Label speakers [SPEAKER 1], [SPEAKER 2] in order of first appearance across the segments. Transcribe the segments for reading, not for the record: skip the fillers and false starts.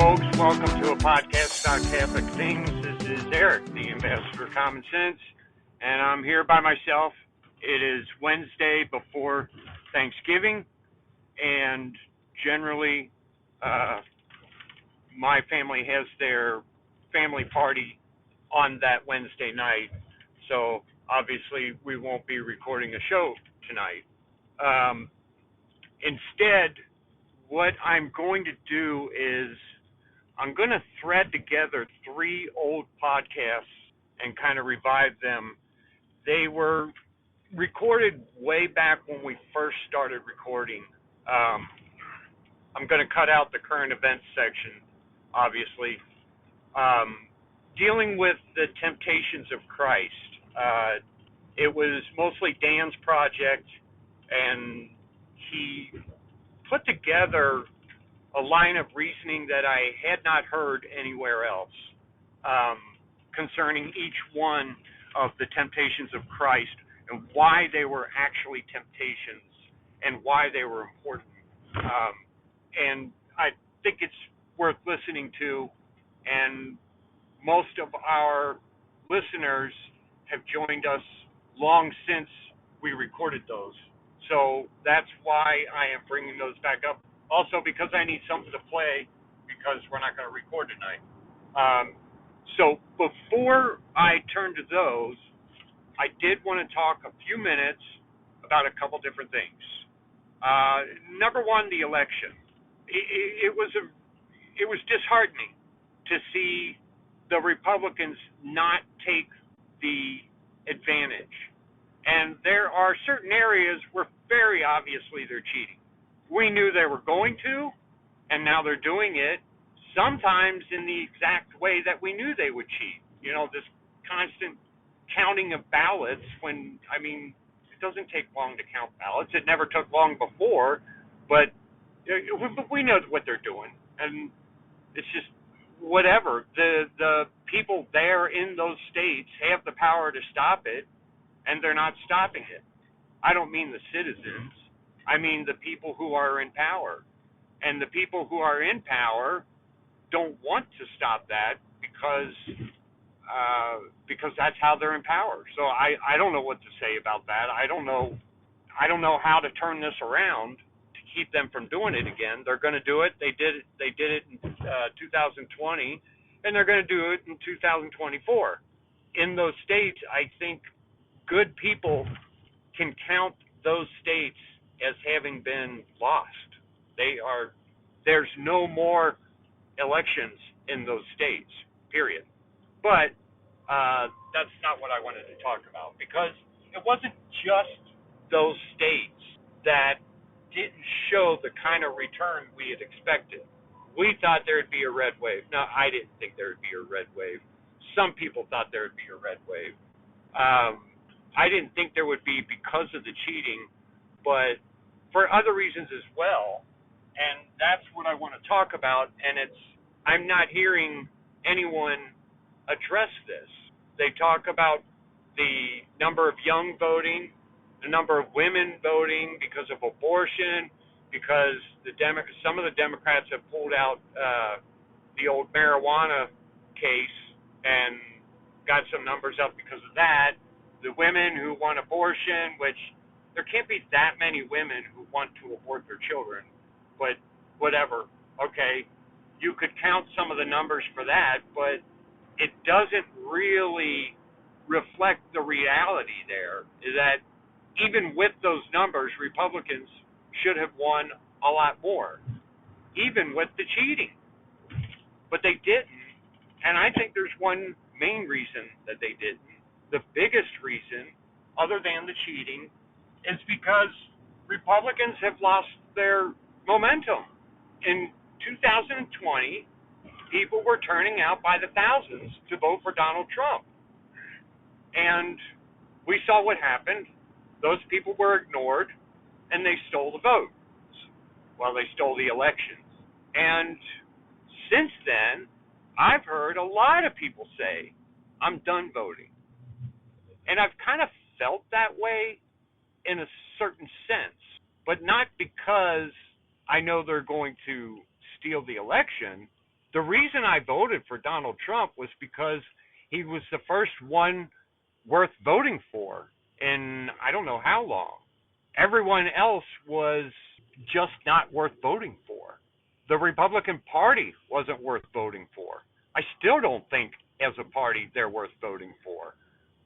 [SPEAKER 1] folks. Welcome to a podcast about Catholic things. This is Eric, the Ambassador of Common Sense, and I'm here by myself. It is Wednesday before Thanksgiving, and generally, my family has their family party on that Wednesday night, so obviously we won't be recording a show tonight. Instead, what I'm going to do is I'm going to thread together 3 old podcasts and kind of revive them. They were recorded way back when we first started recording. I'm going to cut out the current events section, obviously. Dealing with the temptations of Christ. It was mostly Dan's project, and he put together a line of reasoning that I had not heard anywhere else concerning each one of the temptations of Christ and why they were actually temptations and why they were important. And I think it's worth listening to, and most of our listeners have joined us long since we recorded those. So that's why I am bringing those back up. Also, because I need something to play, because we're not going to record tonight. So before I turn to those, I did want to talk a few minutes about a couple different things. Number one, the election. It was disheartening to see the Republicans not take the advantage. And there are certain areas where very obviously they're cheating. We knew they were going to, and now they're doing it, sometimes in the exact way that we knew they would cheat. You know, this constant counting of ballots when, it doesn't take long to count ballots. It never took long before, but we know what they're doing. And it's just whatever. The people there in those states have the power to stop it, and they're not stopping it. I don't mean the citizens. I mean the people who are in power. And the people who are in power don't want to stop that because that's how they're in power. So I don't know what to say about that. I don't know how to turn this around to keep them from doing it again. They're going to do it. They did it in 2020, and they're going to do it in 2024. In those states, I think good people can count those states as having been lost. There's no more elections in those states, period. But that's not what I wanted to talk about, because it wasn't just those states that didn't show the kind of return we had expected. We thought there would be a red wave. No, I didn't think there would be a red wave. Some people thought there would be a red wave. I didn't think there would be because of the cheating, but for other reasons as well. And that's what I want to talk about. And I'm not hearing anyone address this. They talk about the number of young voting, the number of women voting because of abortion, because some of the Democrats have pulled out the old marijuana case and got some numbers up because of that. The women who want abortion, which there can't be that many women who want to abort their children, but whatever. Okay, you could count some of the numbers for that, but it doesn't really reflect the reality there, is that even with those numbers, Republicans should have won a lot more, even with the cheating. But they didn't, and I think there's one main reason that they didn't. The biggest reason, other than the cheating, is because Republicans have lost their momentum. In 2020, people were turning out by the thousands to vote for Donald Trump. And we saw what happened. Those people were ignored, and they stole the vote. Well, they stole the elections. And since then, I've heard a lot of people say, I'm done voting. And I've kind of felt that way in a certain sense, but not because I know they're going to steal the election. The reason I voted for Donald Trump was because he was the first one worth voting for in I don't know how long. Everyone else was just not worth voting for. The Republican Party wasn't worth voting for. I still don't think, as a party, they're worth voting for.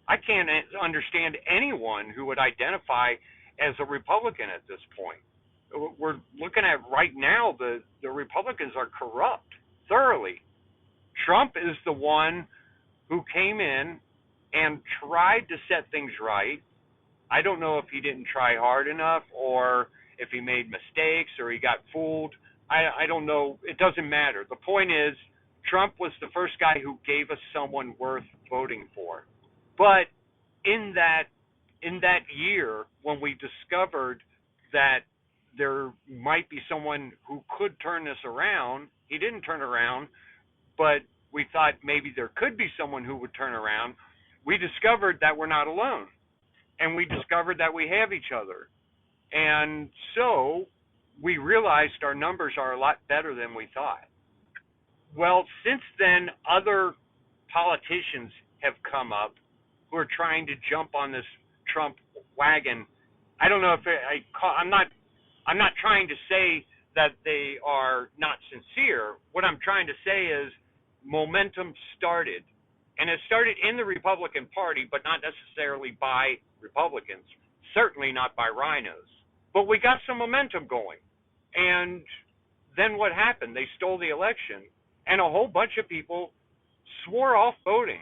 [SPEAKER 1] I can't understand anyone who would identify as a Republican at this point. We're looking at right now, the Republicans are corrupt thoroughly. Trump is the one who came in and tried to set things right. I don't know if he didn't try hard enough or if he made mistakes or he got fooled. I don't know. It doesn't matter. The point is, Trump was the first guy who gave us someone worth voting for. But in that year, when we discovered that there might be someone who could turn this around, he didn't turn around, but we thought maybe there could be someone who would turn around. We discovered that we're not alone, and we discovered that we have each other. And so we realized our numbers are a lot better than we thought. Well, since then, other politicians have come up who are trying to jump on this Trump wagon. I don't know if I'm not trying to say that they are not sincere. What I'm trying to say is momentum started, and it started in the Republican Party, but not necessarily by Republicans, certainly not by rhinos. But we got some momentum going. And then what happened? They stole the election, and a whole bunch of people swore off voting.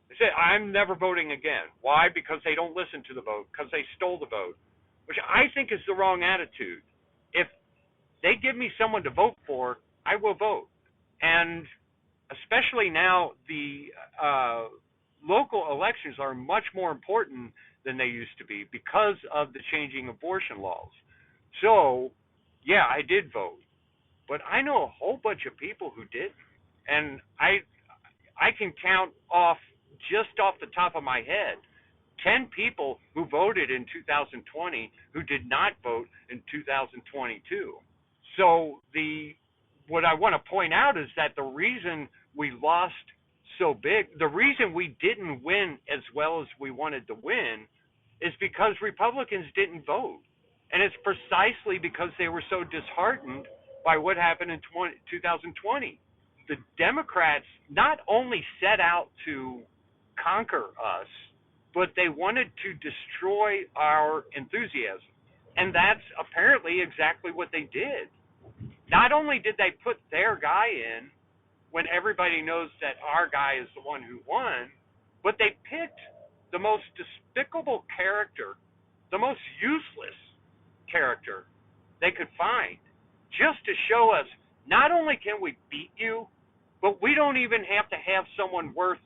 [SPEAKER 1] They said, I'm never voting again. Why? Because they don't listen to the vote, because they stole the vote, which I think is the wrong attitude. If they give me someone to vote for, I will vote. And especially now, the local elections are much more important than they used to be because of the changing abortion laws. So, yeah, I did vote. But I know a whole bunch of people who didn't. And I can count off, just off the top of my head, 10 people who voted in 2020 who did not vote in 2022. So what I want to point out is that the reason we lost so big, the reason we didn't win as well as we wanted to win, is because Republicans didn't vote. And it's precisely because they were so disheartened by what happened in 2020. The Democrats not only set out to conquer us, but they wanted to destroy our enthusiasm. And that's apparently exactly what they did. Not only did they put their guy in when everybody knows that our guy is the one who won, but they picked the most despicable character, the most useless character they could find, just to show us not only can we beat you, but we don't even have to have someone worth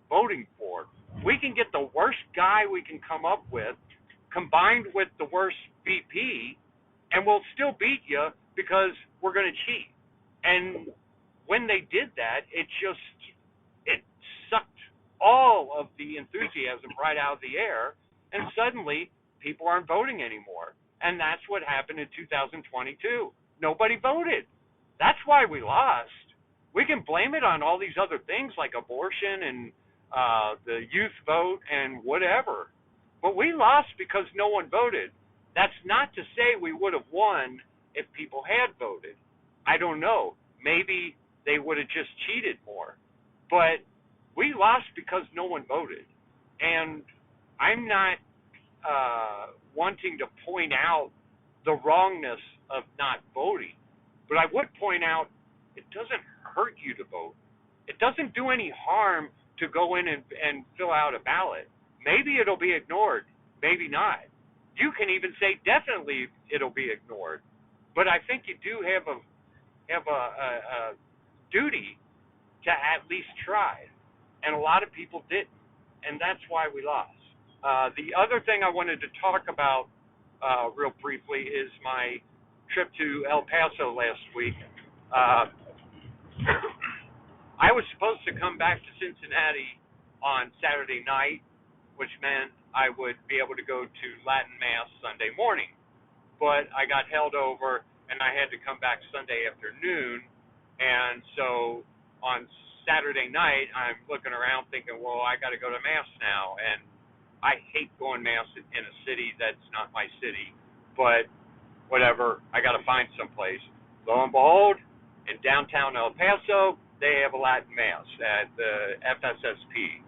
[SPEAKER 1] voting for. We can get the worst guy we can come up with, combined with the worst VP, and we'll still beat you because we're going to cheat. And when they did that, it sucked all of the enthusiasm right out of the air, and suddenly people aren't voting anymore. And that's what happened in 2022. Nobody voted. That's why we lost. We can blame it on all these other things like abortion and the youth vote and whatever. But we lost because no one voted. That's not to say we would have won if people had voted. I don't know. Maybe they would have just cheated more. But we lost because no one voted. And I'm not wanting to point out the wrongness of not voting. But I would point out it doesn't hurt you to vote. It doesn't do any harm to go in and fill out a ballot. Maybe it'll be ignored. Maybe not. You can even say definitely it'll be ignored. But I think you do have a duty to at least try. And a lot of people didn't. And that's why we lost. The other thing I wanted to talk about real briefly is my trip to El Paso last week. I was supposed to come back to Cincinnati on Saturday night, which meant I would be able to go to Latin Mass Sunday morning. But I got held over, and I had to come back Sunday afternoon. And so on Saturday night, I'm looking around thinking, well, I got to go to Mass now. And I hate going Mass in a city that's not my city. But whatever, I got to find someplace. Lo and behold, in downtown El Paso, they have a Latin Mass at the FSSP.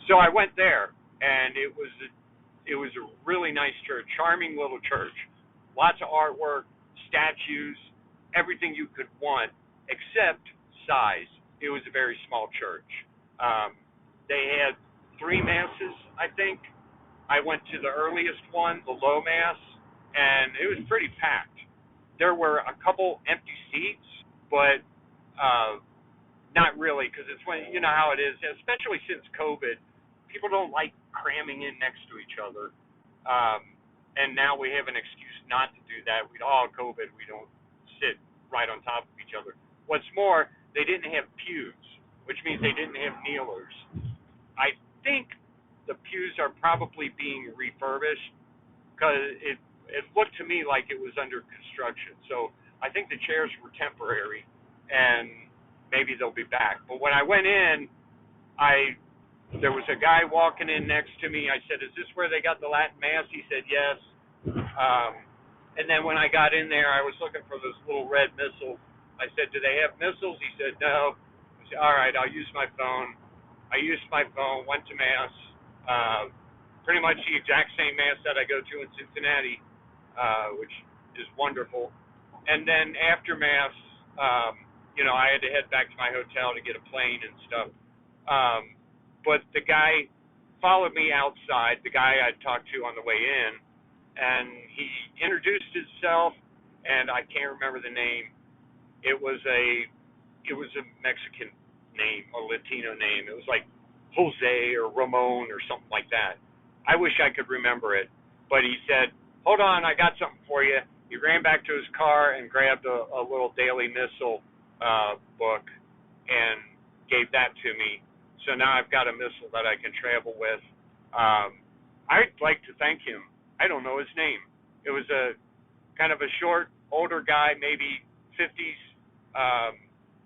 [SPEAKER 1] So I went there, and it was a really nice church, charming little church, lots of artwork, statues, everything you could want, except size. It was a very small church. They had 3 masses, I think. I went to the earliest one, the low mass, and it was pretty packed. There were a couple empty seats, but not really, because it's when you know how it is, especially since COVID. People don't like cramming in next to each other, and now we have an excuse not to do that. COVID, we don't sit right on top of each other. What's more, they didn't have pews, which means they didn't have kneelers. I think the pews are probably being refurbished because it looked to me like it was under construction. So I think the chairs were temporary, and maybe they'll be back. But when I went in, there was a guy walking in next to me. I said, "Is this where they got the Latin Mass?" He said, "Yes." And then when I got in there, I was looking for those little red missiles. I said, "Do they have missiles?" He said, "No." I said, "All right, I'll use my phone." I used my phone, went to Mass, pretty much the exact same Mass that I go to in Cincinnati, which is wonderful. And then after Mass, I had to head back to my hotel to get a plane and stuff. But the guy followed me outside, the guy I talked to on the way in, and he introduced himself, and I can't remember the name. It was a Mexican name, a Latino name. It was like Jose or Ramon or something like that. I wish I could remember it. But he said, "Hold on, I got something for you." He ran back to his car and grabbed a little Daily Missile book and gave that to me. So now I've got a missile that I can travel with. I'd like to thank him. I don't know his name. It was a kind of a short, older guy, maybe 50s,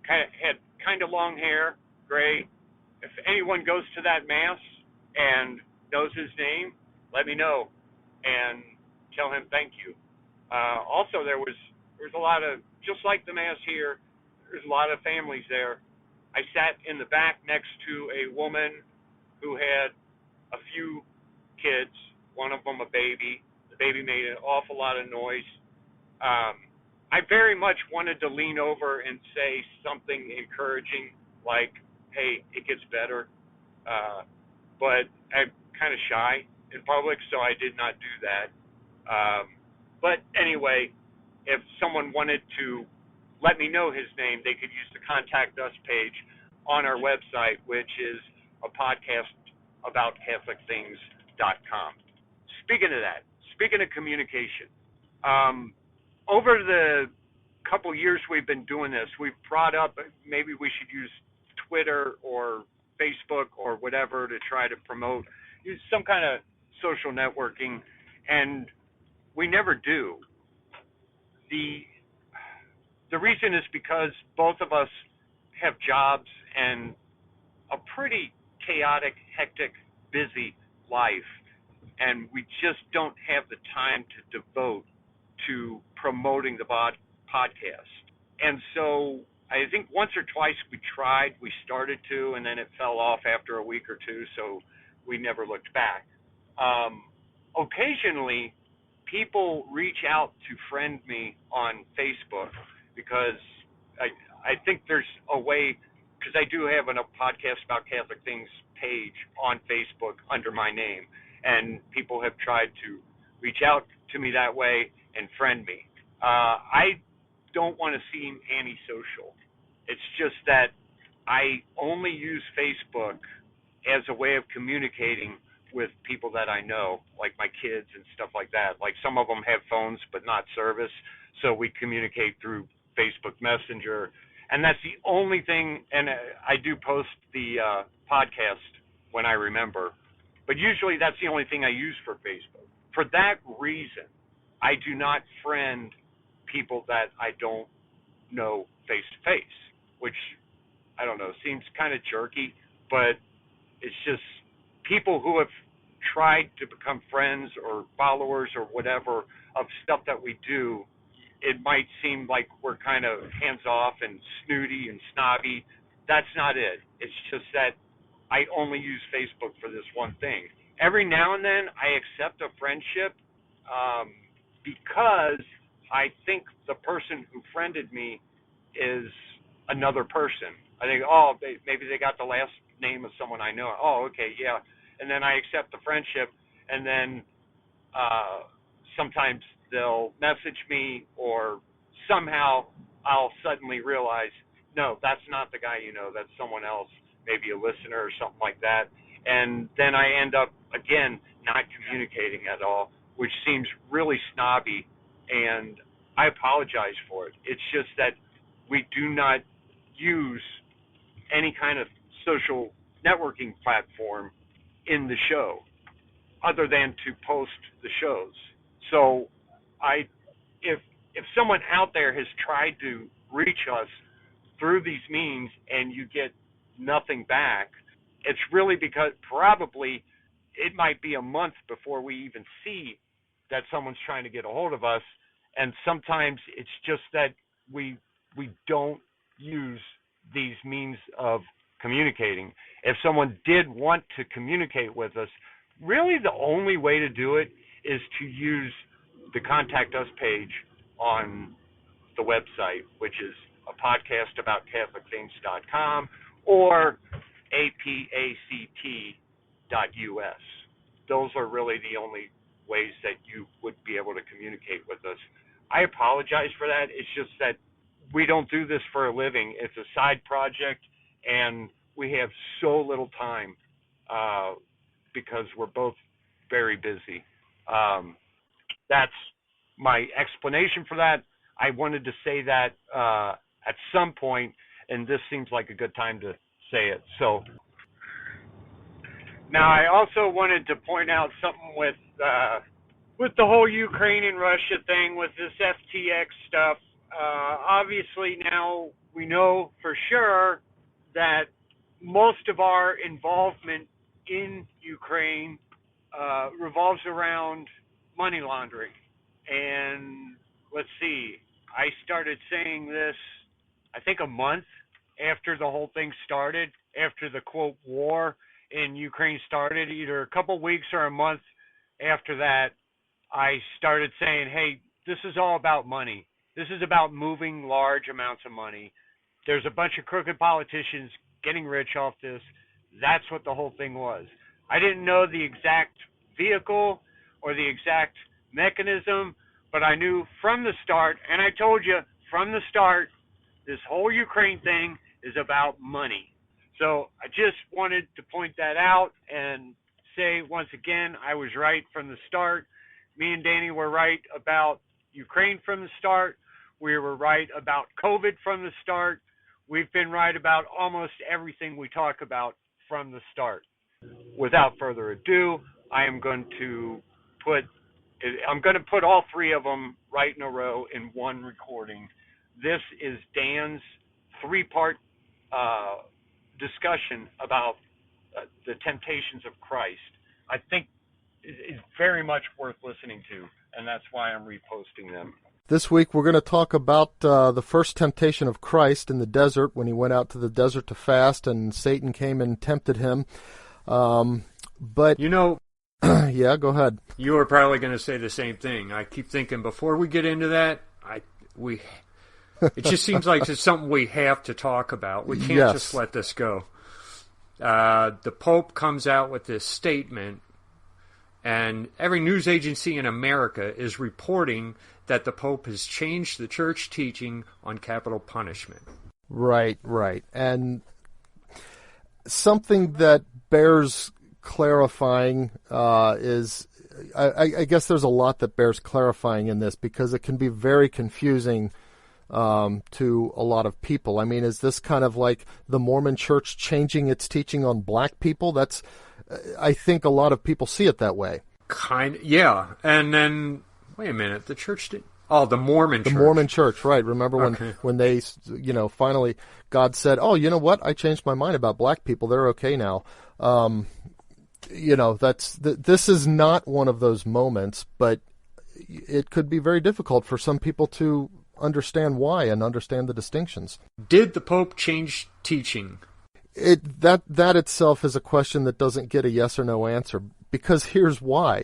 [SPEAKER 1] had kind of long hair, gray. If anyone goes to that Mass and knows his name, let me know and tell him thank you. Also, there was a lot of, just like the Mass here, there's a lot of families there. I sat in the back next to a woman who had a few kids, one of them a baby. The baby made an awful lot of noise. I very much wanted to lean over and say something encouraging, like, "Hey, it gets better." But I'm kind of shy in public, so I did not do that. But anyway, if someone wanted to let me know his name, they could use the Contact Us page on our website, which is a podcast about CatholicThings.com. Speaking of that, speaking of communication, over the couple years we've been doing this, we've brought up maybe we should use Twitter or Facebook or whatever to try to use some kind of social networking, and we never do. The reason is because both of us have jobs and a pretty chaotic, hectic, busy life, and we just don't have the time to devote to promoting the podcast. And so I think once or twice we started to, and then it fell off after a week or two, so we never looked back. Occasionally, people reach out to friend me on Facebook because I think there's a way, because I do have a podcast about Catholic Things page on Facebook under my name, and people have tried to reach out to me that way and friend me. I don't want to seem antisocial. It's just that I only use Facebook as a way of communicating with people that I know, like my kids and stuff like that. Like some of them have phones but not service, so we communicate through Facebook Messenger. And that's the only thing, and I do post the podcast when I remember, but usually that's the only thing I use for Facebook. For that reason, I do not friend people that I don't know face to face, which I don't know, seems kind of jerky, but it's just people who have tried to become friends or followers or whatever of stuff that we do. It might seem like we're kind of hands off and snooty and snobby. That's not it. It's just that I only use Facebook for this one thing. Every now and then I accept a friendship because I think the person who friended me is another person. I think, maybe they got the last name of someone I know. Oh, okay, yeah. And then I accept the friendship, and then sometimes they'll message me, or somehow I'll suddenly realize, no, that's not the guy you know, that's someone else, maybe a listener or something like that. And then I end up, again, not communicating at all, which seems really snobby, and I apologize for it. It's just that we do not use any kind of social networking platform in the show other than to post the shows. So if someone out there has tried to reach us through these means and you get nothing back, it's really because probably it might be a month before we even see that someone's trying to get a hold of us. And sometimes it's just that we don't use these means of communicating. If someone did want to communicate with us, really the only way to do it is to use the Contact Us page on the website, which is a podcast about CatholicThings.com or apact.us. Those are really the only ways that you would be able to communicate with us. I apologize for that. It's just that we don't do this for a living. It's a side project, and we have so little time because we're both very busy. That's my explanation for that. I wanted to say that at some point, and this seems like a good time to say it. So now I also wanted to point out something with the whole Ukraine and Russia thing, with this FTX stuff. Obviously now we know for sure that most of our involvement in Ukraine revolves around money laundering. And let's see, I started saying this, I think a month after the whole thing started, after the quote war in Ukraine started, either a couple weeks or a month after that, I started saying, hey, this is all about money. This is about moving large amounts of money. There's a bunch of crooked politicians getting rich off this. That's what the whole thing was. I didn't know the exact vehicle or the exact mechanism, but I knew from the start, and I told you from the start, this whole Ukraine thing is about money. So I just wanted to point that out and say once again, I was right from the start. Me and Danny were right about Ukraine from the start. We were right about COVID from the start. We've been right about almost everything we talk about from the start. Without further ado, I'm going to put all three of them right in a row in one recording. This is Dan's three-part discussion about the temptations of Christ. I think it's very much worth listening to, and that's why I'm reposting them.
[SPEAKER 2] This week we're going to talk about the first temptation of Christ in the desert, when he went out to the desert to fast and Satan came and tempted him. But
[SPEAKER 3] you know,
[SPEAKER 2] yeah, go ahead.
[SPEAKER 3] You were probably going to say the same thing. I keep thinking before we get into that, it just seems like it's something we have to talk about. We can't just let this go. The Pope comes out with this statement, and every news agency in America is reporting that the Pope has changed the church teaching on capital punishment.
[SPEAKER 2] Right. And something that bears clarifying is, I guess there's a lot that bears clarifying in this, because it can be very confusing to a lot of people. I mean, is this kind of like the Mormon Church changing its teaching on black people? I think a lot of people see it that way.
[SPEAKER 3] Yeah. And then, wait a minute, the church Oh, the Mormon
[SPEAKER 2] The
[SPEAKER 3] Church.
[SPEAKER 2] Mormon Church, right. Remember
[SPEAKER 3] Okay.
[SPEAKER 2] when they, finally God said, oh, you know what? I changed my mind about black people. They're okay now. This is not one of those moments, but it could be very difficult for some people to understand why and understand the distinctions.
[SPEAKER 3] Did the Pope change teaching?
[SPEAKER 2] That itself is a question that doesn't get a yes or no answer, because here's why.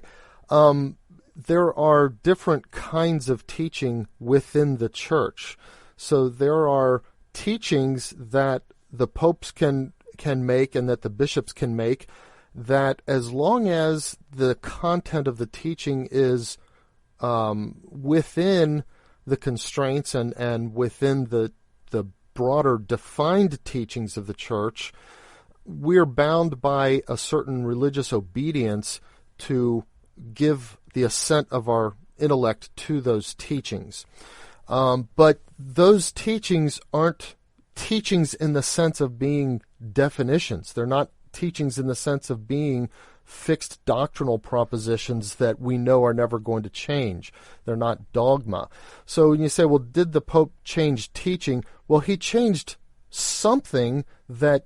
[SPEAKER 2] There are different kinds of teaching within the church. So there are teachings that the popes can make and that the bishops can make, that as long as the content of the teaching is within the constraints and within the broader defined teachings of the church, we're bound by a certain religious obedience to give the assent of our intellect to those teachings. But those teachings aren't teachings in the sense of being definitions. They're not teachings in the sense of being fixed doctrinal propositions that we know are never going to change. They're not dogma. So when you say, well, did the Pope change teaching? Well, he changed something that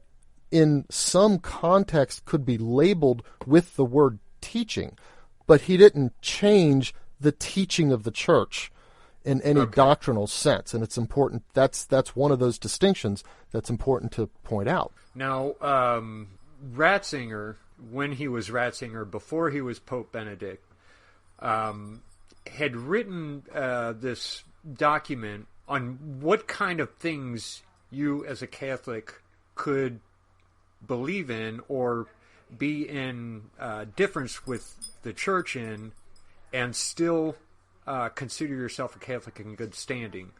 [SPEAKER 2] in some context could be labeled with the word teaching, but he didn't change the teaching of the church in any doctrinal sense. And it's important. That's one of those distinctions that's important to point out.
[SPEAKER 3] Now, Ratzinger, when he was Ratzinger, before he was Pope Benedict, had written this document on what kind of things you as a Catholic could believe in or be in difference with the church in, and still consider yourself a Catholic in good standing.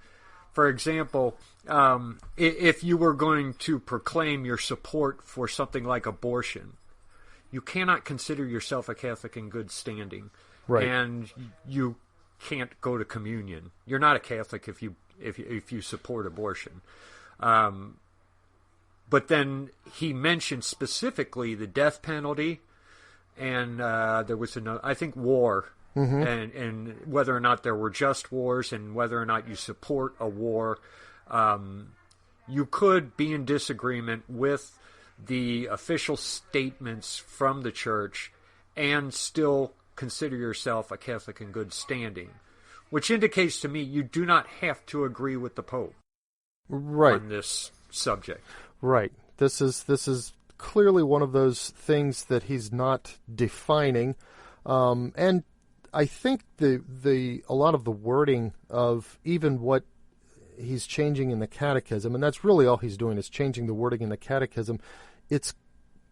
[SPEAKER 3] For example, if you were going to proclaim your support for something like abortion, you cannot consider yourself a Catholic in good standing,
[SPEAKER 2] right?
[SPEAKER 3] And you can't go to communion. You're not a Catholic if you support abortion. But then he mentioned specifically the death penalty, and there was another, I think, war. Mm-hmm. And whether or not there were just wars, and whether or not you support a war, you could be in disagreement with the official statements from the church and still consider yourself a Catholic in good standing, which indicates to me you do not have to agree with the Pope on this subject. Right.
[SPEAKER 2] This is clearly one of those things that he's not defining, and I think a lot of the wording of even what he's changing in the catechism, and that's really all he's doing is changing the wording in the catechism. It's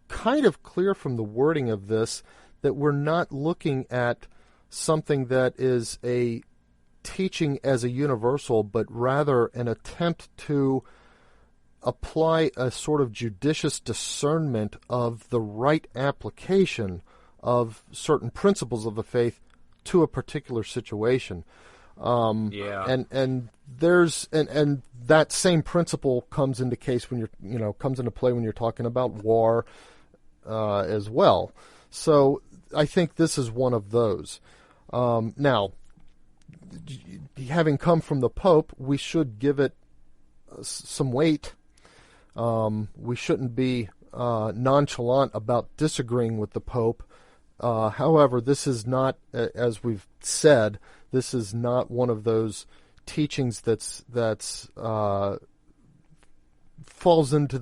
[SPEAKER 2] kind of clear from the wording of this that we're not looking at something that is a teaching as a universal, but rather an attempt to apply a sort of judicious discernment of the right application of certain principles of the faith to a particular situation. And there's and that same principle comes into case when comes into play when you're talking about war as well. So I think this is one of those. Now, having come from the Pope, we should give it some weight. We shouldn't be nonchalant about disagreeing with the Pope. However, this is not, as we've said, this is not one of those teachings that's falls into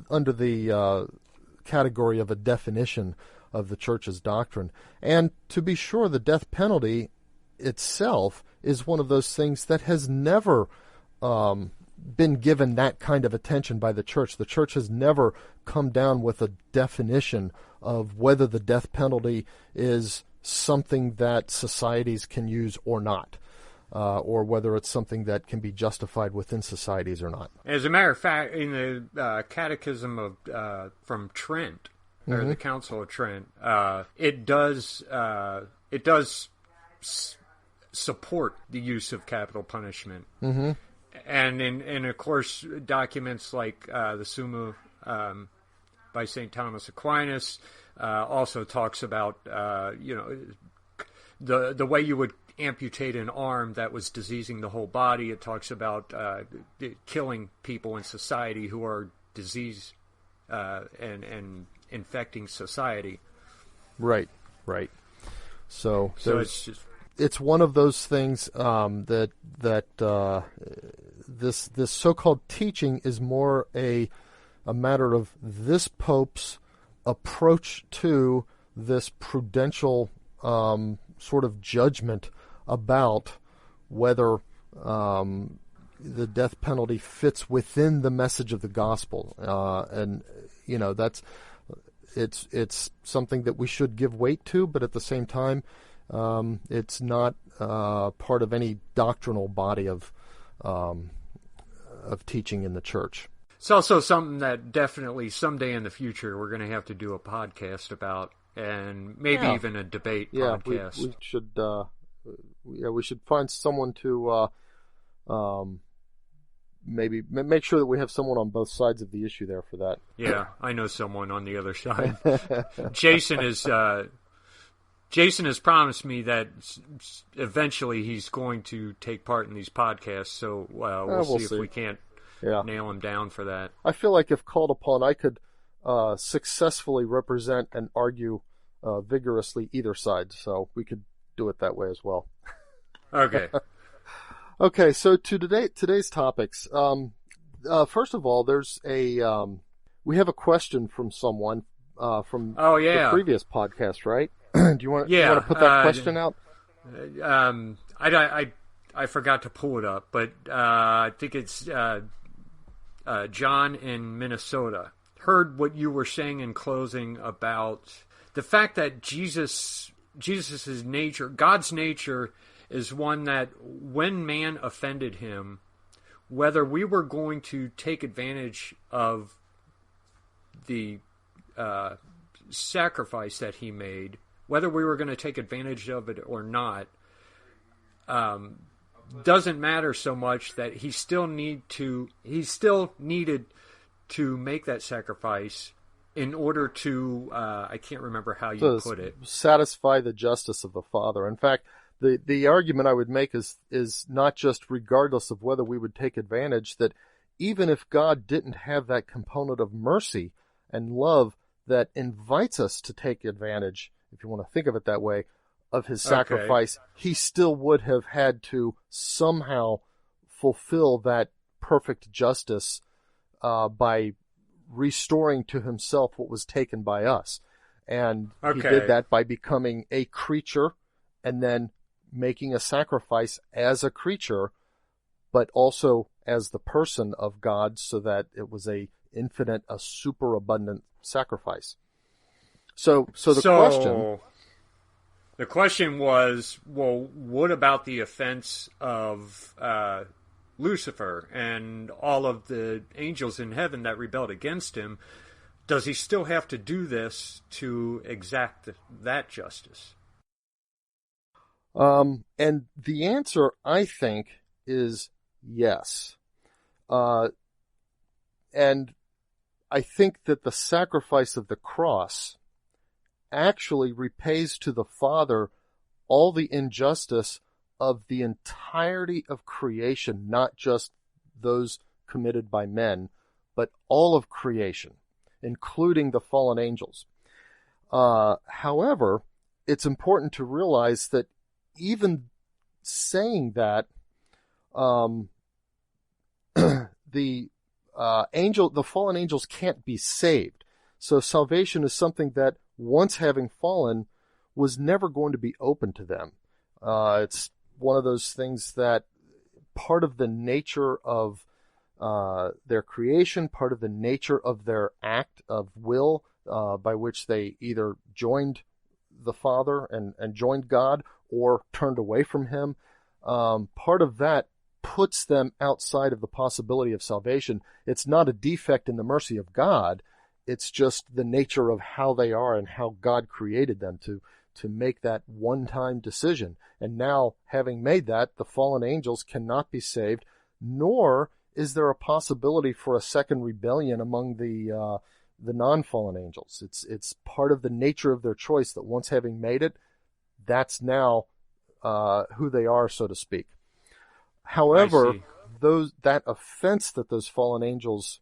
[SPEAKER 2] under the category of a definition of the Church's doctrine. And to be sure, the death penalty itself is one of those things that has never been given that kind of attention by the Church. The Church has never come down with a definition of whether the death penalty is something that societies can use or not, or whether it's something that can be justified within societies or not.
[SPEAKER 3] As a matter of fact, in the Catechism of from Trent, or the Council of Trent, it does support the use of capital punishment. Mm-hmm. And of course, documents like the Summa by St. Thomas Aquinas also talks about the way you would amputate an arm that was diseasing the whole body. It talks about killing people in society who are disease and infecting society.
[SPEAKER 2] Right. So it's one of those things that this so-called teaching is more a matter of this Pope's approach to this prudential sort of judgment about whether the death penalty fits within the message of the gospel, and that's it's something that we should give weight to, but at the same time, it's not part of any doctrinal body of teaching in the church.
[SPEAKER 3] It's also something that definitely someday in the future we're going to have to do a podcast about, and maybe even a debate podcast.
[SPEAKER 2] We should find someone to maybe make sure that we have someone on both sides of the issue there for that.
[SPEAKER 3] Yeah, I know someone on the other side. Jason has promised me that eventually he's going to take part in these podcasts, so we'll see if we can't nail him down for that.
[SPEAKER 2] I feel like if called upon, I could successfully represent and argue vigorously either side, so we could do it that way as well.
[SPEAKER 3] Okay.
[SPEAKER 2] Okay, so to today's topics. First of all, there's we have a question from someone from the previous podcast, right? Do you want to put that question out?
[SPEAKER 3] I forgot to pull it up, but I think it's John in Minnesota. Heard what you were saying in closing about the fact that Jesus's nature, God's nature, is one that when man offended him, whether we were going to take advantage of the sacrifice that he made, whether we were going to take advantage of it or not, doesn't matter so much, that he still needed to make that sacrifice in order to, I can't remember how you put it,
[SPEAKER 2] satisfy the justice of the Father. In fact, the argument I would make is not just regardless of whether we would take advantage, that even if God didn't have that component of mercy and love that invites us to take advantage, if you want to think of it that way, of his sacrifice, he still would have had to somehow fulfill that perfect justice by restoring to himself what was taken by us. And he did that by becoming a creature and then making a sacrifice as a creature, but also as the person of God, so that it was a superabundant sacrifice. So the
[SPEAKER 3] question was, well, what about the offense of Lucifer and all of the angels in heaven that rebelled against him? Does he still have to do this to exact that justice?
[SPEAKER 2] And the answer, I think, is yes. And I think that the sacrifice of the cross actually repays to the Father all the injustice of the entirety of creation, not just those committed by men, but all of creation, including the fallen angels. However, it's important to realize that even saying that, the fallen angels can't be saved. So salvation is something that, once having fallen, was never going to be open to them. It's one of those things that part of the nature of their creation, part of the nature of their act of will, by which they either joined the Father and joined God, or turned away from him, part of that puts them outside of the possibility of salvation. It's not a defect in the mercy of God. It's just the nature of how they are and how God created them to make that one-time decision. And now, having made that, the fallen angels cannot be saved, nor is there a possibility for a second rebellion among the non-fallen angels. It's part of the nature of their choice that once having made it, that's now who they are, so to speak. However, that offense that those fallen angels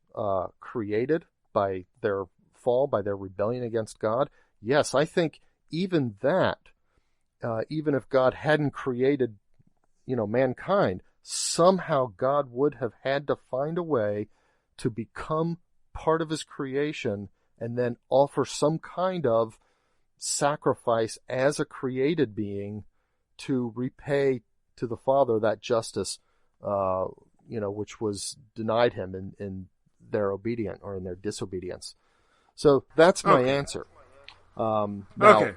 [SPEAKER 2] created by their fall, by their rebellion against God, yes, I think even that, even if God hadn't created, mankind, somehow God would have had to find a way to become part of his creation and then offer some kind of sacrifice as a created being to repay to the Father that justice, which was denied him in their obedience or in their disobedience. So that's my answer. Now,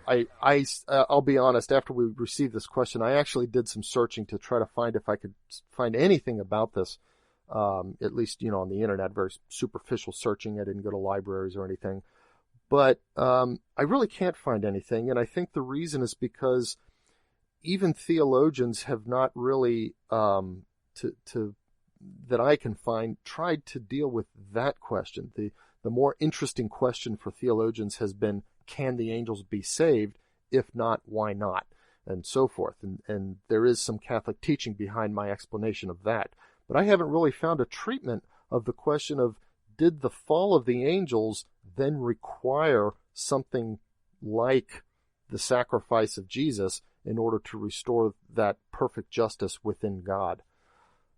[SPEAKER 2] I'll be honest, after we received this question, I actually did some searching to try to find if I could find anything about this, at least, on the internet, very superficial searching. I didn't go to libraries or anything. But I really can't find anything, and I think the reason is because even theologians have not really, that I can find, tried to deal with that question. The more interesting question for theologians has been, can the angels be saved? If not, why not? And so forth. And there is some Catholic teaching behind my explanation of that. But I haven't really found a treatment of the question of, did the fall of the angels then require something like the sacrifice of Jesus in order to restore that perfect justice within God?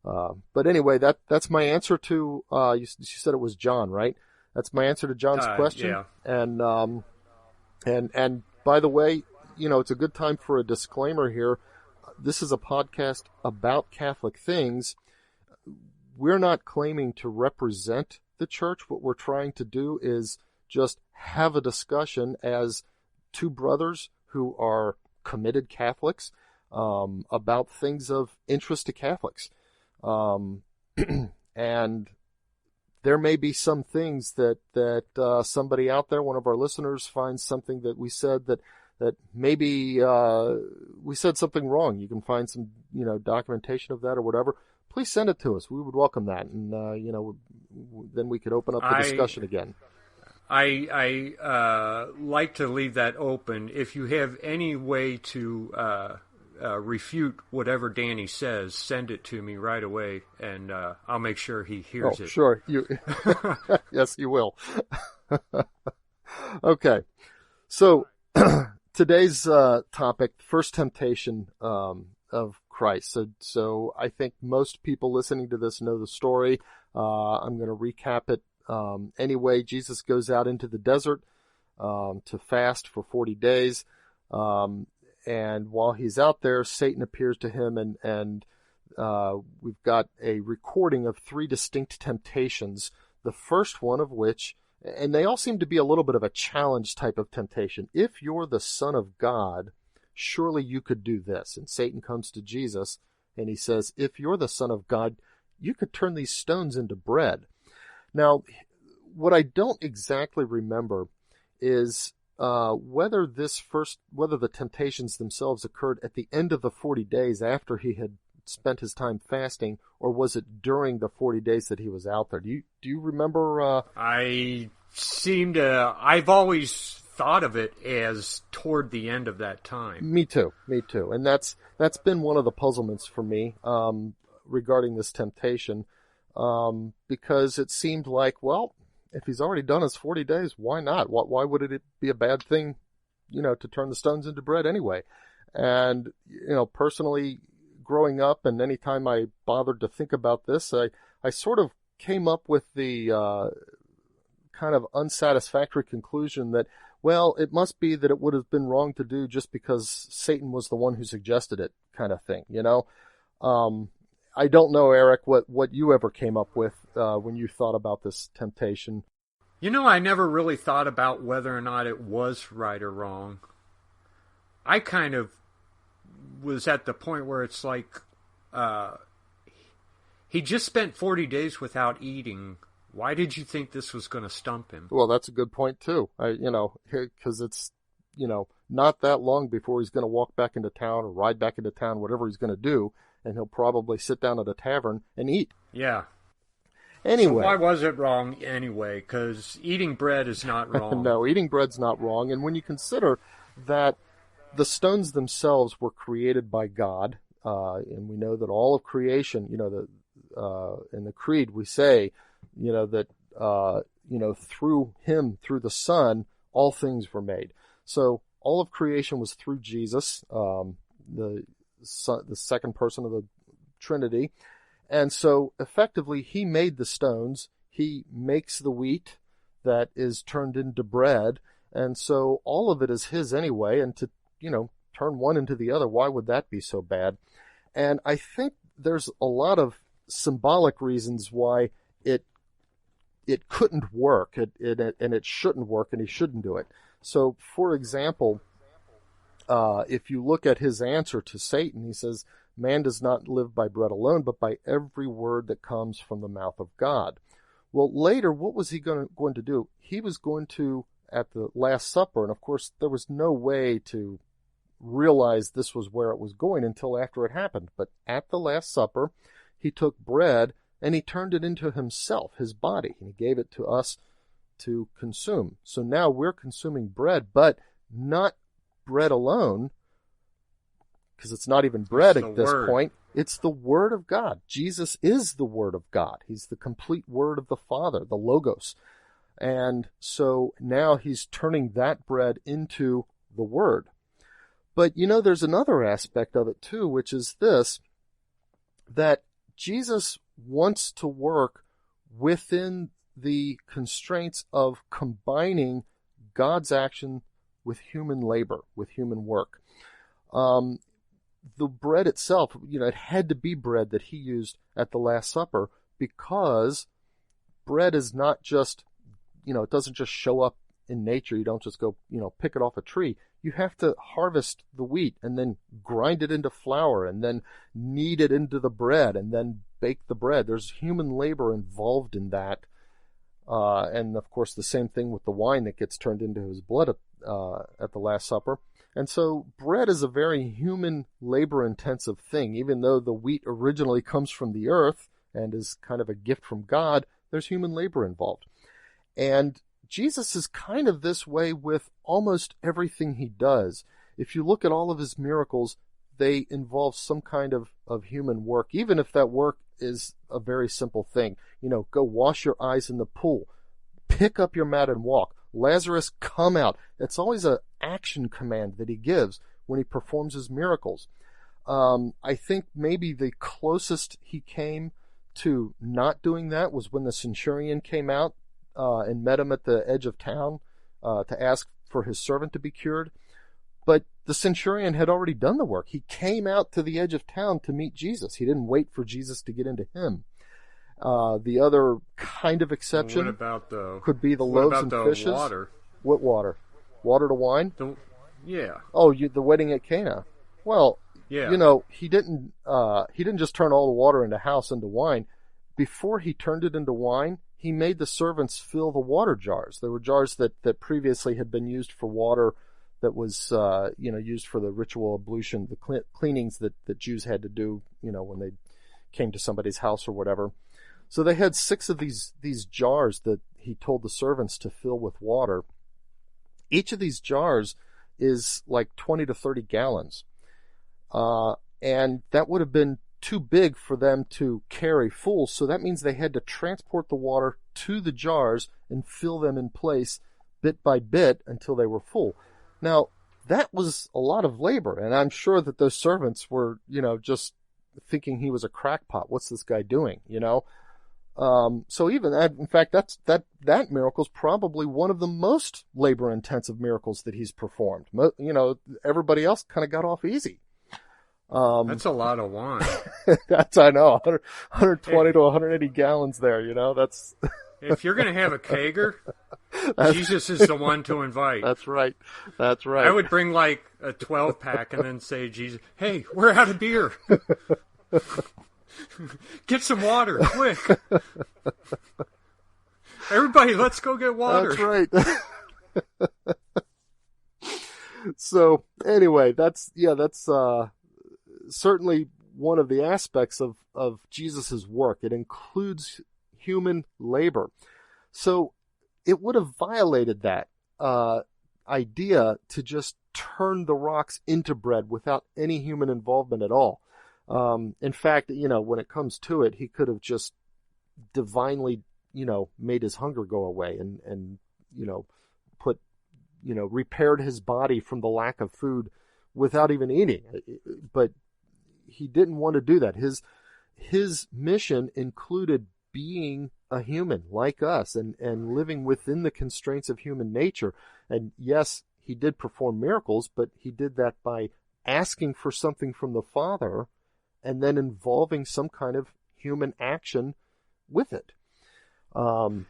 [SPEAKER 2] But anyway, that's my answer to, you said it was John, right? That's my answer to John's question.
[SPEAKER 3] Yeah.
[SPEAKER 2] And by the way, it's a good time for a disclaimer here. This is a podcast about Catholic things. We're not claiming to represent the church. What we're trying to do is just have a discussion as two brothers who are committed Catholics about things of interest to Catholics. And there may be some things that somebody out there, one of our listeners, finds something that we said that maybe we said something wrong. You can find some documentation of that or whatever. Please send it to us. We would welcome that, and then we could open up the discussion again.
[SPEAKER 3] I like to leave that open. If you have any way to refute whatever Danny says, send it to me right away, and I'll make sure he hears it.
[SPEAKER 2] Sure. Yes, you will. Okay. So today's topic, first temptation of Christ. So I think most people listening to this know the story. I'm going to recap it. Anyway, Jesus goes out into the desert to fast for 40 days. And while he's out there, Satan appears to him, and we've got a recording of 3 distinct temptations. The first one of which, and they all seem to be a little bit of a challenge type of temptation. If you're the Son of God, surely you could do this. And Satan comes to Jesus, and he says, if you're the Son of God, you could turn these stones into bread. Now, what I don't exactly remember is whether the temptations themselves occurred at the end of the 40 days after he had spent his time fasting, or was it during the 40 days that he was out there? Do you remember?
[SPEAKER 3] I've always thought of it as toward the end of that time.
[SPEAKER 2] Me too. And that's been one of the puzzlements for me regarding this temptation, because it seemed like, well, if he's already done his 40 days, why not? Why would it be a bad thing, to turn the stones into bread anyway? And, personally, growing up, and any time I bothered to think about this, I sort of came up with the kind of unsatisfactory conclusion that, well, it must be that it would have been wrong to do just because Satan was the one who suggested it, kind of thing, I don't know, Eric, what you ever came up with when you thought about this temptation.
[SPEAKER 3] I never really thought about whether or not it was right or wrong. I kind of was at the point where it's like he just spent 40 days without eating. Why did you think this was going to stump him?
[SPEAKER 2] Well, that's a good point, too. Because it's, not that long before he's going to walk back into town or ride back into town, whatever he's going to do, and he'll probably sit down at a tavern and eat.
[SPEAKER 3] Yeah.
[SPEAKER 2] Anyway.
[SPEAKER 3] So why was it wrong anyway? Because eating bread is not wrong.
[SPEAKER 2] No, eating bread's not wrong. And when you consider that the stones themselves were created by God, and we know that all of creation, in the creed we say, that through him, through the Son, all things were made. So all of creation was through Jesus, the second person of the Trinity. And so effectively he made the stones, he makes the wheat that is turned into bread, and so all of it is his anyway, and to, turn one into the other, why would that be so bad? And I think there's a lot of symbolic reasons why it couldn't work, and it shouldn't work, and he shouldn't do it. So, for example, if you look at his answer to Satan, he says, man does not live by bread alone, but by every word that comes from the mouth of God. Well, later, what was he going to do? He was going to, at the Last Supper, and of course, there was no way to realize this was where it was going until after it happened. But at the Last Supper, he took bread and he turned it into himself, his body, and he gave it to us to consume. So now we're consuming bread, but not bread alone, because it's not even bread at this point. It's the Word of God. Jesus is the Word of God. He's the complete Word of the Father, the Logos. And so now he's turning that bread into the Word. But, there's another aspect of it too, which is this, that Jesus wants to work within the constraints of combining God's action with human labor, with human work. The bread itself, it had to be bread that he used at the Last Supper, because bread is not just, it doesn't just show up in nature. You don't just go, pick it off a tree. You have to harvest the wheat and then grind it into flour and then knead it into the bread and then bake the bread. There's human labor involved in that. And of course, the same thing with the wine that gets turned into his blood at the Last Supper. And so bread is a very human labor-intensive thing. Even though the wheat originally comes from the earth and is kind of a gift from God, there's human labor involved. And Jesus is kind of this way with almost everything he does. If you look at all of his miracles, they involve some kind of human work, even if that work is a very simple thing. Go wash your eyes in the pool, pick up your mat and walk. Lazarus, come out. It's always an action command that he gives when he performs his miracles. I think maybe the closest he came to not doing that was when the centurion came out and met him at the edge of town to ask for his servant to be cured. But the centurion had already done the work. He came out to the edge of town to meet Jesus. He didn't wait for Jesus to get into him. The other kind of exception could be the loaves and fishes.
[SPEAKER 3] Water?
[SPEAKER 2] What water? Water to wine?
[SPEAKER 3] Yeah.
[SPEAKER 2] Oh, the wedding at Cana. Well,
[SPEAKER 3] yeah.
[SPEAKER 2] He didn't just turn all the water in the house into wine. Before he turned it into wine, he made the servants fill the water jars. There were jars that previously had been used for water that was used for the ritual ablution, the cleanings that Jews had to do, when they came to somebody's house or whatever. So they had 6 of these jars that he told the servants to fill with water. Each of these jars is like 20 to 30 gallons. And that would have been too big for them to carry full, so that means they had to transport the water to the jars and fill them in place bit by bit until they were full. Now, that was a lot of labor, and I'm sure that those servants were, just thinking he was a crackpot. What's this guy doing, So even that, in fact, that miracle is probably one of the most labor-intensive miracles that he's performed. Everybody else kind of got off easy.
[SPEAKER 3] That's a lot of wine.
[SPEAKER 2] I know, 120 to 180 gallons there, that's...
[SPEAKER 3] If you're going to have a kegger, Jesus is the one to invite.
[SPEAKER 2] That's right.
[SPEAKER 3] I would bring like a 12-pack and then say, Jesus, hey, we're out of beer. Get some water, quick. Everybody, let's go get water.
[SPEAKER 2] That's right. So, anyway, that's certainly one of the aspects of Jesus' work. It includes human labor. So it would have violated that. I idea to just turn the rocks into bread without any human involvement at all. In fact, when it comes to it, he could have just divinely, made his hunger go away and repaired his body from the lack of food without even eating. But he didn't want to do that. His mission included being a human like us and living within the constraints of human nature. And yes, he did perform miracles, but he did that by asking for something from the Father and then involving some kind of human action with it.
[SPEAKER 3] And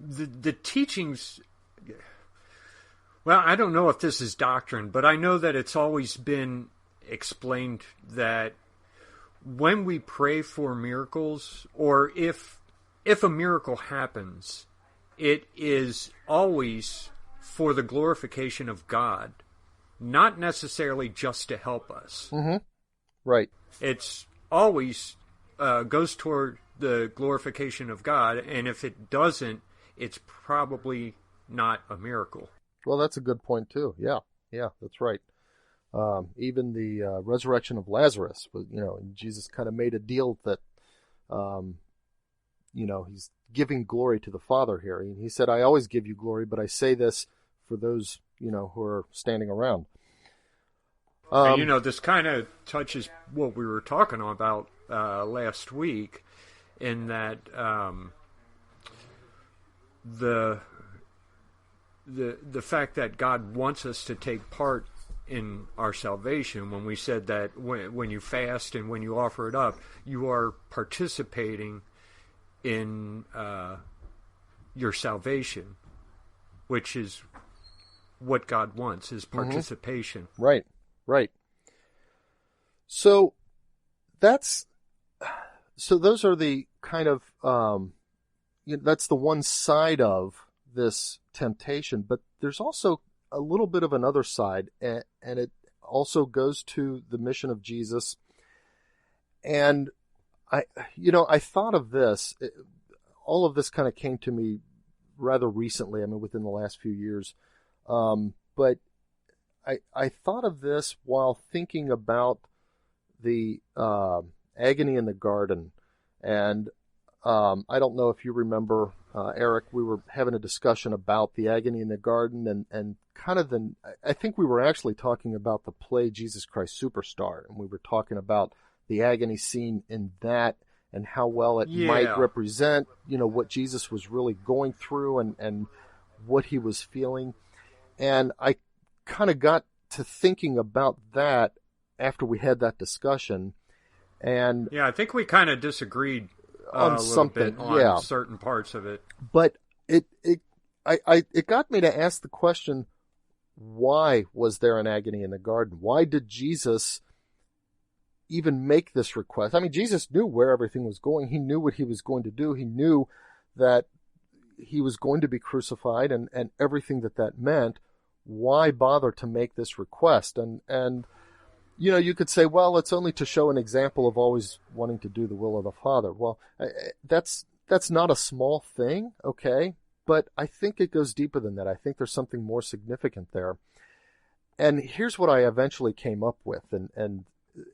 [SPEAKER 3] the teachings, well, I don't know if this is doctrine, but I know that it's always been explained that when we pray for miracles, or if a miracle happens, it is always for the glorification of God, not necessarily just to help us.
[SPEAKER 2] Mm-hmm. Right.
[SPEAKER 3] It's always goes toward the glorification of God, and if it doesn't, it's probably not a miracle.
[SPEAKER 2] Well, that's a good point too. Yeah, that's right. Even the resurrection of Lazarus, Jesus kind of made a deal that, he's giving glory to the Father here. He said, "I always give you glory, but I say this for those, who are standing around."
[SPEAKER 3] And, this kind of touches what we were talking about last week, in that the fact that God wants us to take part in our salvation. When we said that when you fast and when you offer it up, you are participating in your salvation, which is what God wants, is participation.
[SPEAKER 2] Mm-hmm. Right. So those are the kind of that's the one side of this temptation, but there's also a little bit of another side, and it also goes to the mission of Jesus. And I thought of this. All of this kind of came to me rather recently. I mean, within the last few years. But I thought of this while thinking about the agony in the garden. And I don't know if you remember, Eric, we were having a discussion about the agony in the garden and kind of I think we were actually talking about the play Jesus Christ Superstar, and we were talking about the agony scene in that and how well it might represent, what Jesus was really going through and what he was feeling. And I kind of got to thinking about that after we had that discussion. And
[SPEAKER 3] I think we kind of disagreed
[SPEAKER 2] on something,
[SPEAKER 3] on certain parts of it.
[SPEAKER 2] But it got me to ask the question, why was there an agony in the garden? Why did Jesus even make this request? I mean, Jesus knew where everything was going. He knew what he was going to do. He knew that he was going to be crucified and everything that meant. Why bother to make this request? And you could say, well, it's only to show an example of always wanting to do the will of the Father. Well, that's not a small thing, okay? But I think it goes deeper than that. I think there's something more significant there. And here's what I eventually came up with. And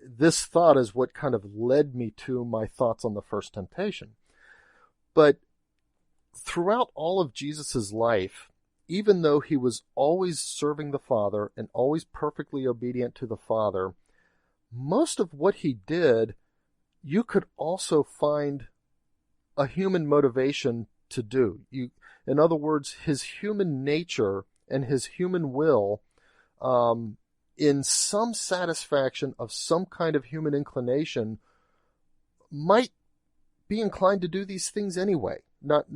[SPEAKER 2] this thought is what kind of led me to my thoughts on the first temptation. But throughout all of Jesus' life, even though he was always serving the Father and always perfectly obedient to the Father, most of what he did, you could also find a human motivation to do. In other words, his human nature and his human will, in some satisfaction of some kind of human inclination, might be inclined to do these things anyway. Not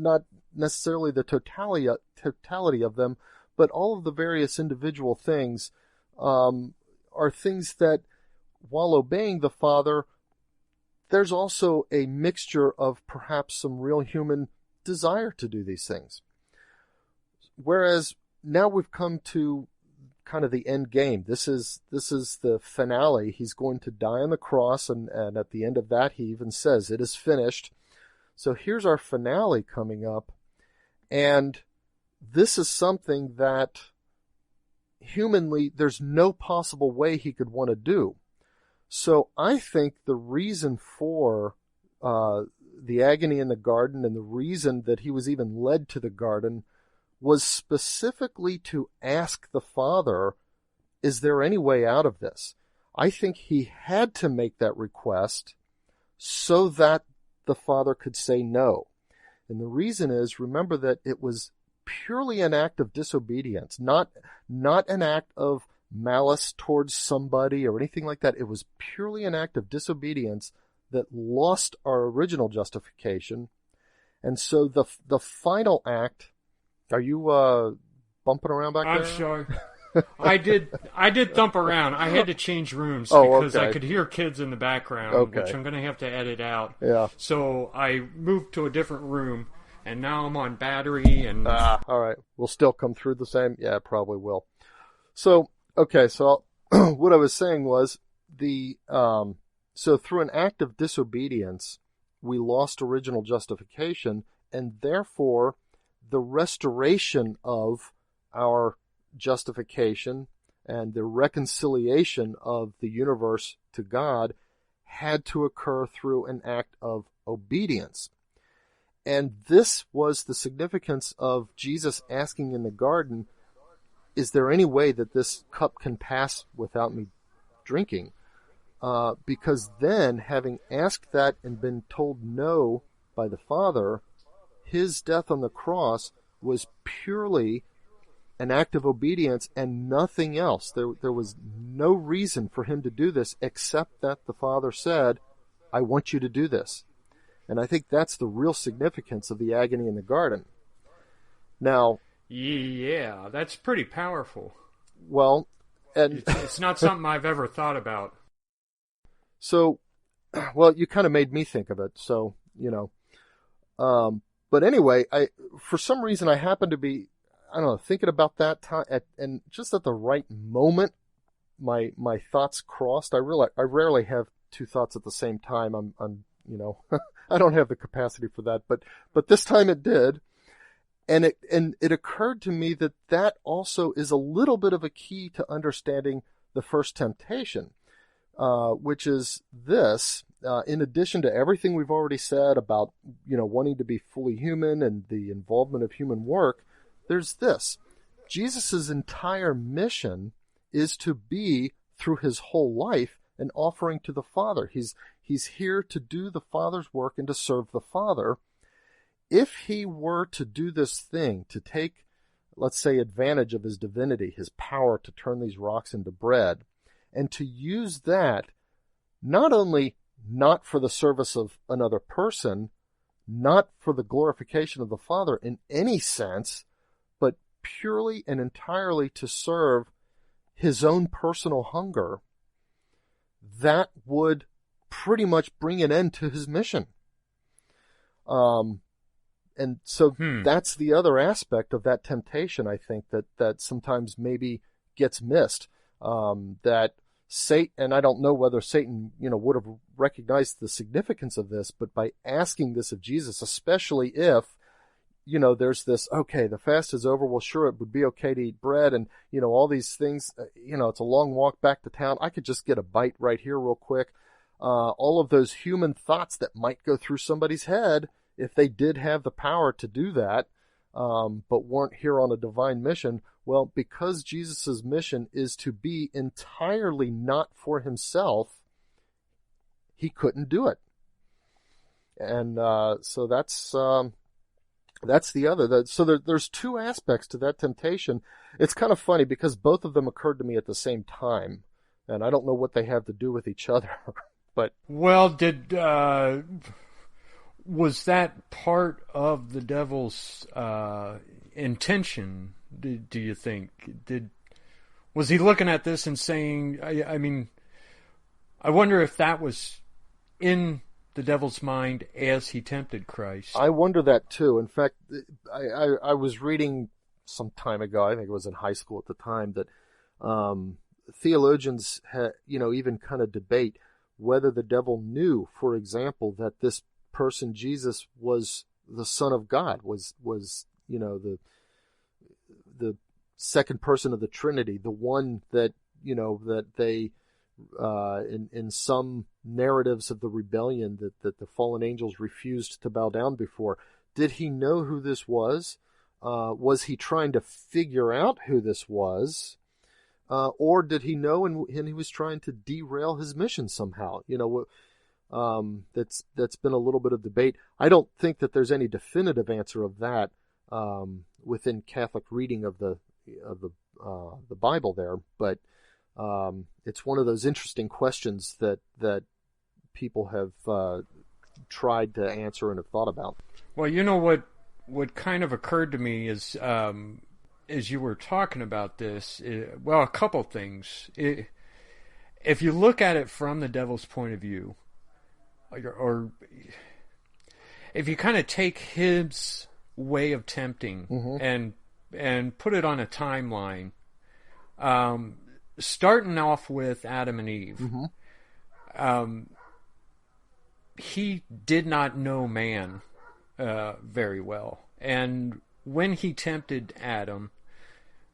[SPEAKER 2] necessarily the totality of them, but all of the various individual things are things that, while obeying the Father, there's also a mixture of perhaps some real human desire to do these things. Whereas now we've come to kind of the end game. This is the finale. He's going to die on the cross, and at the end of that, he even says, "It is finished." So here's our finale coming up, and this is something that humanly there's no possible way he could want to do. So I think the reason for the agony in the garden and the reason that he was even led to the garden was specifically to ask the Father, is there any way out of this? I think he had to make that request so that the Father could say no. And the reason is, remember that it was purely an act of disobedience, not an act of malice towards somebody or anything like that. It was purely an act of disobedience that lost our original justification. And so the final act, are you bumping around back there?
[SPEAKER 3] I'm sorry. I did thump around. I had to change rooms because I could hear kids in the background, which I'm going to have to edit out.
[SPEAKER 2] Yeah.
[SPEAKER 3] So I moved to a different room, and now I'm on battery. And
[SPEAKER 2] all right, we'll still come through the same. Yeah, it probably will. So okay, so what I was saying was so through an act of disobedience, we lost original justification, and therefore the restoration of our justification and the reconciliation of the universe to God had to occur through an act of obedience. And this was the significance of Jesus asking in the garden, is there any way that this cup can pass without me drinking? Because then, having asked that and been told no by the Father, his death on the cross was purely an act of obedience and nothing else. There was no reason for him to do this except that the Father said, I want you to do this. And I think that's the real significance of the agony in the garden. Now,
[SPEAKER 3] yeah, that's pretty powerful.
[SPEAKER 2] Well, and
[SPEAKER 3] it's not something I've ever thought about.
[SPEAKER 2] So, well, you kind of made me think of it. So, but anyway, for some reason I happened to be, I don't know, thinking about that time, and just at the right moment, my thoughts crossed. I rarely have two thoughts at the same time. I'm I don't have the capacity for that, but this time it did, and it occurred to me that also is a little bit of a key to understanding the first temptation, which is this. In addition to everything we've already said about wanting to be fully human and the involvement of human work, there's this. Jesus' entire mission is to be, through his whole life, an offering to the Father. He's here to do the Father's work and to serve the Father. If he were to do this thing, to take, let's say, advantage of his divinity, his power to turn these rocks into bread, and to use that not only not for the service of another person, not for the glorification of the Father in any sense, but purely and entirely to serve his own personal hunger, that would pretty much bring an end to his mission. And so that's the other aspect of that temptation, I think, that sometimes maybe gets missed. That Satan, and I don't know whether Satan, would have recognized the significance of this, but by asking this of Jesus, especially if, there's this, okay, the fast is over, well, sure, it would be okay to eat bread, and, all these things, it's a long walk back to town, I could just get a bite right here real quick. All of those human thoughts that might go through somebody's head if they did have the power to do that, but weren't here on a divine mission. Well, because Jesus' mission is to be entirely not for himself, he couldn't do it. And so that's the other. So there's two aspects to that temptation. It's kind of funny because both of them occurred to me at the same time, and I don't know what they have to do with each other. But
[SPEAKER 3] well, was that part of the devil's intention? Do you think? Was he looking at this and saying? I mean, I wonder if that was in the devil's mind as he tempted Christ.
[SPEAKER 2] I wonder that too. In fact, I was reading some time ago. I think it was in high school at the time that theologians even kind of debate whether the devil knew, for example, that this person Jesus was the Son of God, was the second person of the Trinity, the one that that they in some narratives of the rebellion that the fallen angels refused to bow down before. Did he know who this was? Was he trying to figure out who this was? Or did he know and he was trying to derail his mission somehow? That's been a little bit of debate. I don't think that there's any definitive answer of that within Catholic reading of the Bible there, but it's one of those interesting questions that people have tried to answer and have thought about.
[SPEAKER 3] Well, what kind of occurred to me is, as you were talking about this, a couple things. If you look at it from the devil's point of view, or if you kind of take his way of tempting and put it on a timeline, starting off with Adam and Eve, he did not know man very well. And when he tempted Adam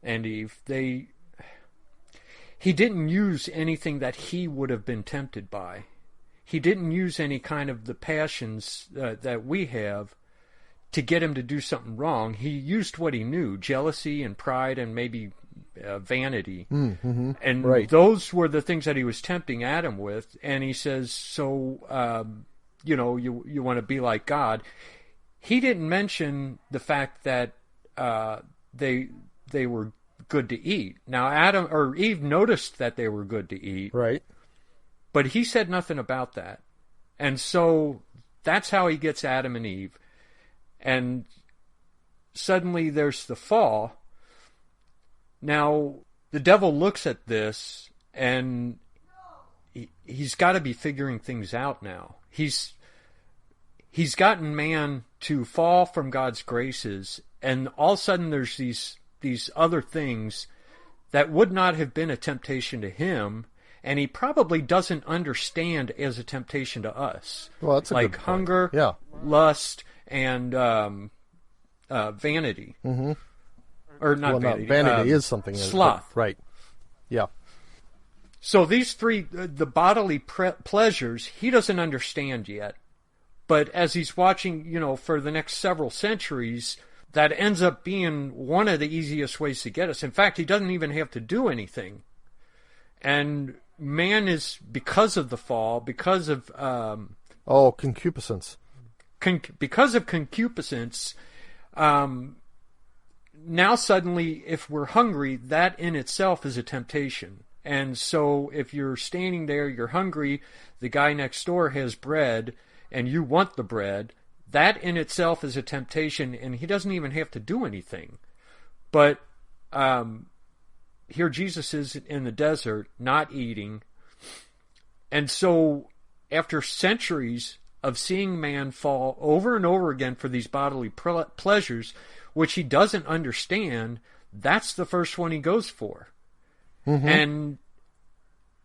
[SPEAKER 3] and Eve, he didn't use anything that he would have been tempted by. He didn't use any kind of the passions that we have to get him to do something wrong. He used what he knew, jealousy and pride and maybe vanity. And those were the things that he was tempting Adam with. And he says, so, you want to be like God. He didn't mention the fact that they were good to eat. Now, Adam or Eve noticed that they were good to eat.
[SPEAKER 2] Right.
[SPEAKER 3] But he said nothing about that. And so that's how he gets Adam and Eve. And suddenly there's the fall. Now, the devil looks at this and he's got to be figuring things out now. He's gotten man to fall from God's graces, and all of a sudden there's these other things that would not have been a temptation to him, and he probably doesn't understand as a temptation to us.
[SPEAKER 2] Well, that's a
[SPEAKER 3] like
[SPEAKER 2] good point.
[SPEAKER 3] Hunger, lust, and vanity. Or not vanity.
[SPEAKER 2] Vanity is something.
[SPEAKER 3] Sloth.
[SPEAKER 2] Right. Yeah.
[SPEAKER 3] So these three, the bodily pleasures, he doesn't understand yet. But as he's watching, for the next several centuries, that ends up being one of the easiest ways to get us. In fact, he doesn't even have to do anything. And man is, because of the fall, because of...
[SPEAKER 2] concupiscence.
[SPEAKER 3] Because of concupiscence, now suddenly, if we're hungry, that in itself is a temptation. And so if you're standing there, you're hungry, the guy next door has bread, and you want the bread, that in itself is a temptation, and he doesn't even have to do anything. But here Jesus is in the desert, not eating. And so after centuries of seeing man fall over and over again for these bodily pleasures, which he doesn't understand, that's the first one he goes for. And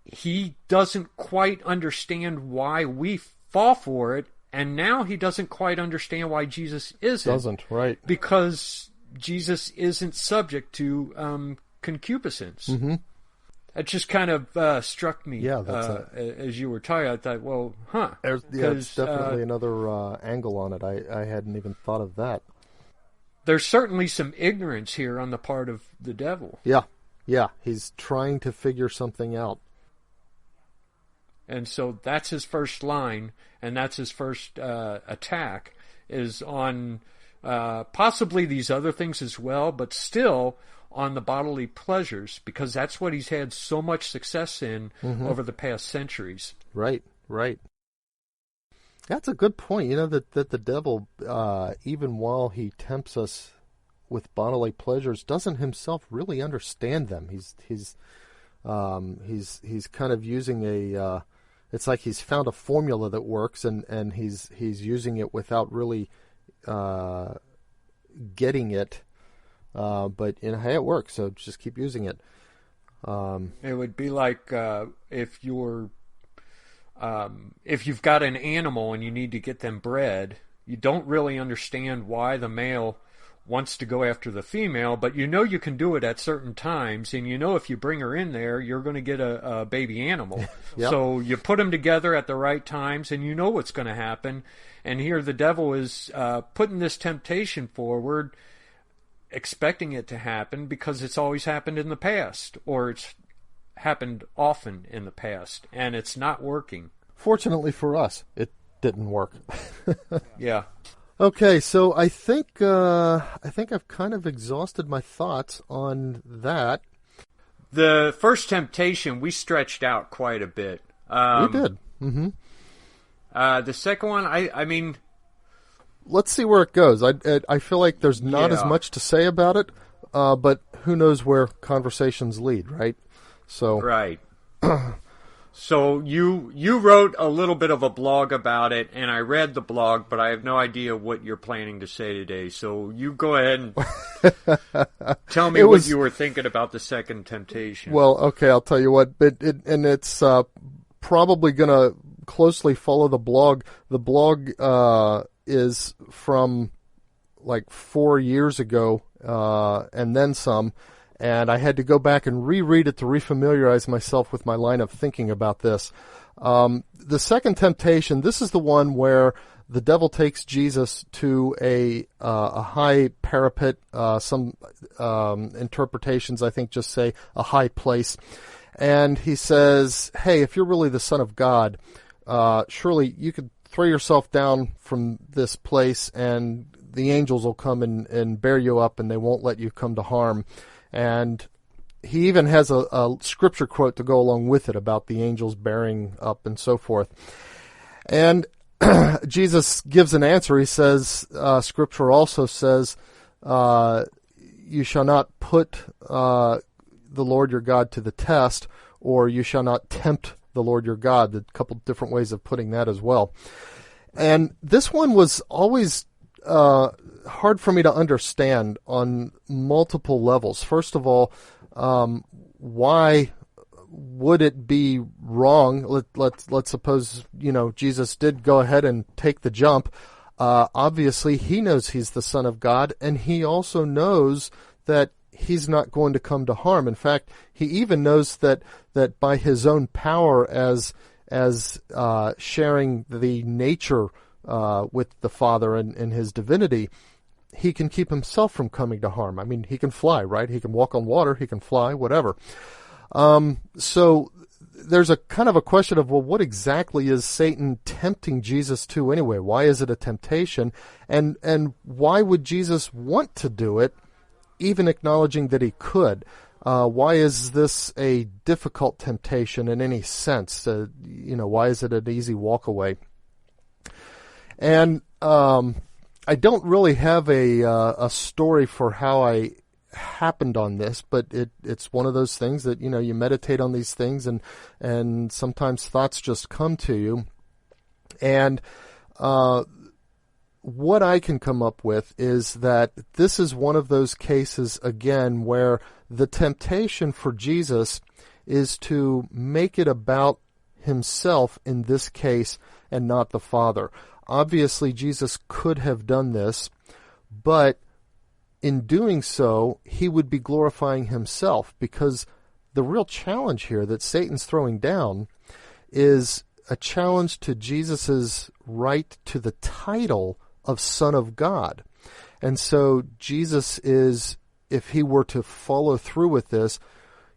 [SPEAKER 3] he doesn't quite understand why we fall for it, and now he doesn't quite understand why Jesus isn't.
[SPEAKER 2] Doesn't, right.
[SPEAKER 3] Because Jesus isn't subject to concupiscence. It just kind of struck me as you were talking. I thought, well,
[SPEAKER 2] There's definitely another angle on it. I hadn't even thought of that.
[SPEAKER 3] There's certainly some ignorance here on the part of the devil.
[SPEAKER 2] Yeah, he's trying to figure something out.
[SPEAKER 3] And so that's his first line, and that's his first attack, is on possibly these other things as well, but still on the bodily pleasures, because that's what he's had so much success in over the past centuries.
[SPEAKER 2] Right. That's a good point. That the devil, even while he tempts us with bodily pleasures, doesn't himself really understand them. He's kind of using a. It's like he's found a formula that works, and he's using it without really getting it. But hey, it works, so just keep using it.
[SPEAKER 3] It would be like if you've got an animal and you need to get them bred, you don't really understand why the male wants to go after the female, but you know you can do it at certain times, and you know if you bring her in there, you're going to get a baby animal.
[SPEAKER 2] Yep.
[SPEAKER 3] So you put them together at the right times, and you know what's going to happen. And here the devil is putting this temptation forward, expecting it to happen because it's always happened in the past, or it's happened often in the past, and it's not working.
[SPEAKER 2] Fortunately for us, it didn't work.
[SPEAKER 3] Yeah.
[SPEAKER 2] Okay, so I think I've kind of exhausted my thoughts on that.
[SPEAKER 3] The first temptation we stretched out quite a bit.
[SPEAKER 2] We did. Mm-hmm.
[SPEAKER 3] The second one, I mean,
[SPEAKER 2] let's see where it goes. I feel like there's not as much to say about it, but who knows where conversations lead, right? So
[SPEAKER 3] right. So you wrote a little bit of a blog about it, and I read the blog, but I have no idea what you're planning to say today. So you go ahead and tell me what you were thinking about the second temptation.
[SPEAKER 2] Well, okay, I'll tell you what. It's probably going to closely follow the blog. The blog is from like 4 years ago, and then some. And I had to go back and reread it to refamiliarize myself with my line of thinking about this. The second temptation, this is the one where the devil takes Jesus to a high parapet. Some interpretations, I think, just say a high place. And he says, hey, if you're really the Son of God, surely you could throw yourself down from this place and the angels will come and bear you up and they won't let you come to harm. And he even has a scripture quote to go along with it about the angels bearing up and so forth. And Jesus gives an answer. He says, scripture also says, you shall not put the Lord your God to the test, or you shall not tempt the Lord your God. A couple different ways of putting that as well. And this one was always hard for me to understand on multiple levels. First of all, why would it be wrong? Let's suppose, Jesus did go ahead and take the jump. Obviously, he knows he's the Son of God, and he also knows that he's not going to come to harm. In fact, he even knows that by his own power as sharing the nature with the Father and his divinity, he can keep himself from coming to harm. I mean, he can fly, right? He can walk on water, he can fly, whatever. So there's a kind of a question of, well, what exactly is Satan tempting Jesus to anyway? Why is it a temptation? And why would Jesus want to do it, even acknowledging that he could? Why is this a difficult temptation in any sense? Why is it an easy walk away? And I don't really have a story for how I happened on this, but it's one of those things that, you meditate on these things and sometimes thoughts just come to you. And what I can come up with is that this is one of those cases, again, where the temptation for Jesus is to make it about himself in this case and not the Father. Obviously, Jesus could have done this, but in doing so, he would be glorifying himself, because the real challenge here that Satan's throwing down is a challenge to Jesus's right to the title of Son of God. And so Jesus is, if he were to follow through with this,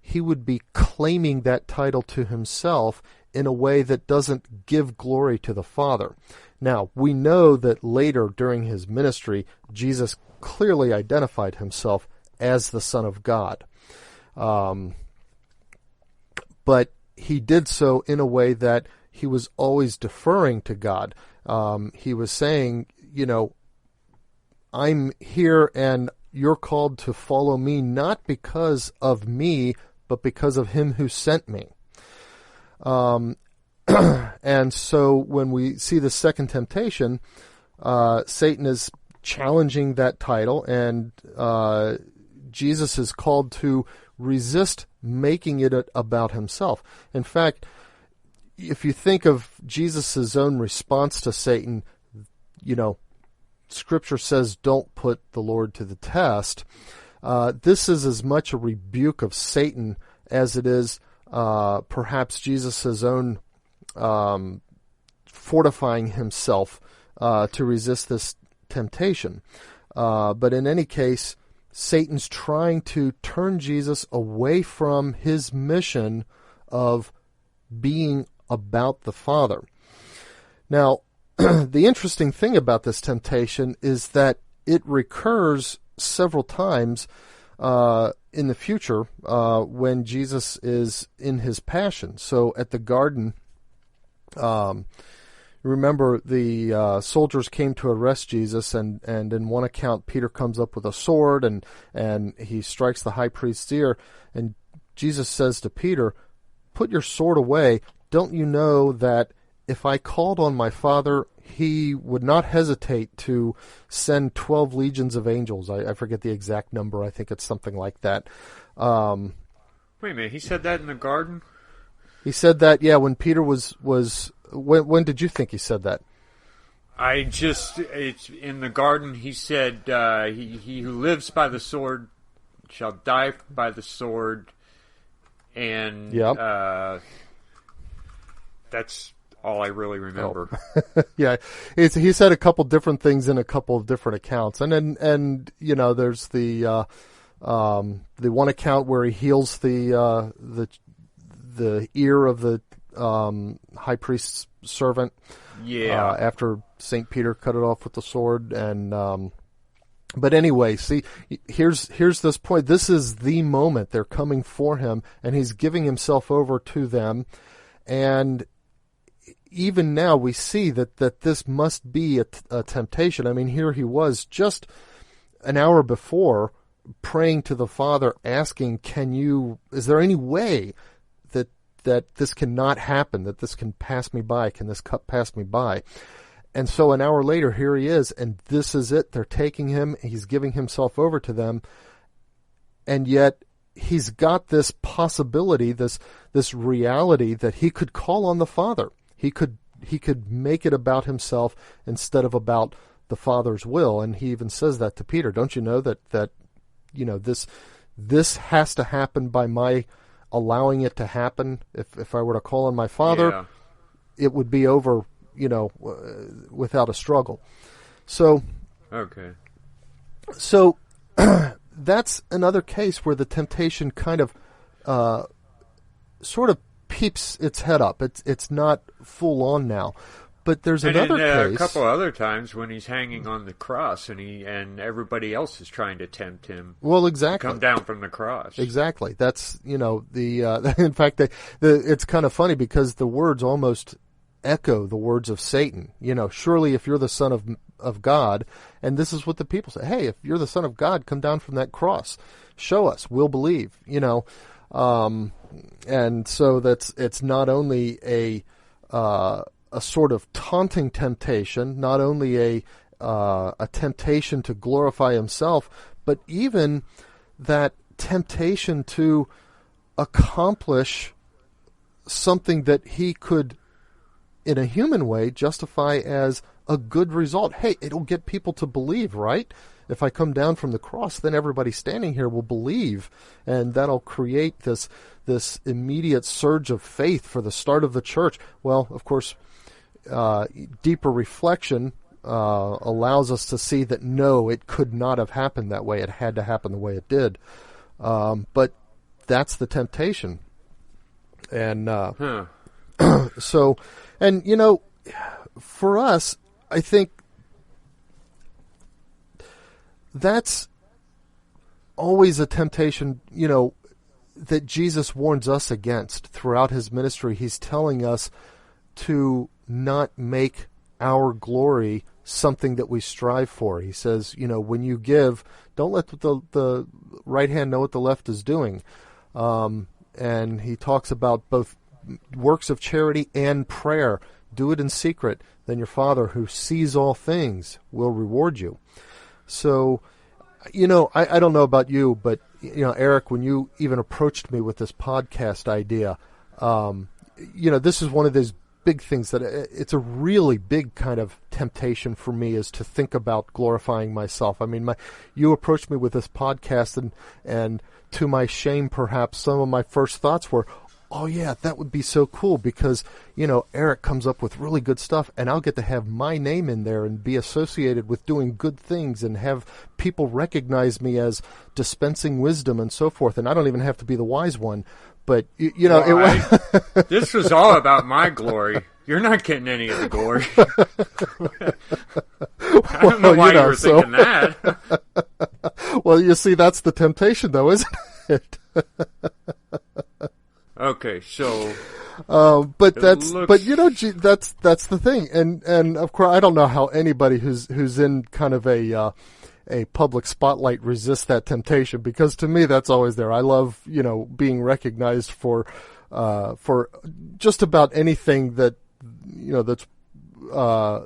[SPEAKER 2] he would be claiming that title to himself in a way that doesn't give glory to the Father. Now, we know that later during his ministry, Jesus clearly identified himself as the Son of God. But he did so in a way that he was always deferring to God. He was saying, I'm here and you're called to follow me not because of me, but because of him who sent me. And so when we see the second temptation, Satan is challenging that title, and Jesus is called to resist making it about himself. In fact, if you think of Jesus' own response to Satan, Scripture says don't put the Lord to the test, this is as much a rebuke of Satan as it is perhaps Jesus' own fortifying himself to resist this temptation. But in any case, Satan's trying to turn Jesus away from his mission of being about the Father. Now, the interesting thing about this temptation is that it recurs several times in the future when Jesus is in his passion. So at the garden, remember the soldiers came to arrest Jesus, and in one account Peter comes up with a sword and he strikes the high priest's ear, and Jesus says to Peter, "Put your sword away. Don't you know that if I called on my Father, he would not hesitate to send 12 legions of angels?" I forget the exact number. I think it's something like that.
[SPEAKER 3] Wait a minute. He said that in the garden?
[SPEAKER 2] He said that, yeah, when Peter was when did you think he said that?
[SPEAKER 3] It's in the garden. He said, he who lives by the sword shall die by the sword. And
[SPEAKER 2] yep.
[SPEAKER 3] That's all I really remember.
[SPEAKER 2] Oh. Yeah, he said a couple different things in a couple of different accounts, and you know, there's the one account where he heals the ear of the high priest's servant.
[SPEAKER 3] Yeah.
[SPEAKER 2] After St. Peter cut it off with the sword, and but anyway, see, here's this point. This is the moment they're coming for him, and he's giving himself over to them. And even now we see that this must be a temptation. I mean, here he was just an hour before praying to the Father, asking, is there any way that this cannot happen, that this can pass me by? Can this cup pass me by? And so an hour later, here he is, and this is it. They're taking him. He's giving himself over to them. And yet he's got this possibility, this reality that he could call on the Father. He could make it about himself instead of about the Father's will. And he even says that to Peter. Don't you know that you know, this has to happen by my allowing it to happen? If I were to call on my Father,
[SPEAKER 3] yeah,
[SPEAKER 2] it would be over, you know, without a struggle. So,
[SPEAKER 3] okay.
[SPEAKER 2] So that's another case where the temptation kind of sort of peeps its head up. It's not full on now. But there's another case.
[SPEAKER 3] A couple other times when he's hanging on the cross and everybody else is trying to tempt him.
[SPEAKER 2] Well, exactly.
[SPEAKER 3] To come down from the cross.
[SPEAKER 2] Exactly. That's, you know, in fact, it's kind of funny because the words almost echo the words of Satan. You know, surely if you're the Son of God, and this is what the people say, hey, if you're the Son of God, come down from that cross. Show us. We'll believe, you know. And so it's not only a sort of taunting temptation, not only a temptation to glorify himself, but even that temptation to accomplish something that he could, in a human way, justify as a good result. Hey, it'll get people to believe, right? If I come down from the cross, then everybody standing here will believe, and that'll create this immediate surge of faith for the start of the church. Well, of course, deeper reflection allows us to see that no, it could not have happened that way. It had to happen the way it did. But that's the temptation. And so, and you know, for us, I think that's always a temptation, you know, that Jesus warns us against throughout his ministry. He's telling us to not make our glory something that we strive for. He says, you know, when you give, don't let the right hand know what the left is doing. And he talks about both works of charity and prayer. Do it in secret. Then your Father who sees all things will reward you. So, you know, I don't know about you, but, you know, Eric, when you even approached me with this podcast idea, you know, this is one of those big things that it's a really big kind of temptation for me is to think about glorifying myself. I mean, you approached me with this podcast, and to my shame, perhaps some of my first thoughts were, oh yeah, that would be so cool because, Eric comes up with really good stuff and I'll get to have my name in there and be associated with doing good things and have people recognize me as dispensing wisdom and so forth. And I don't even have to be the wise one. But,
[SPEAKER 3] this was all about my glory. You're not getting any of the glory. I don't know why you were thinking that.
[SPEAKER 2] Well, you see, that's the temptation, though, isn't it?
[SPEAKER 3] Okay, so,
[SPEAKER 2] but that's the thing, and of course I don't know how anybody who's in kind of a public spotlight resists that temptation, because to me that's always there. I love being recognized for just about anything that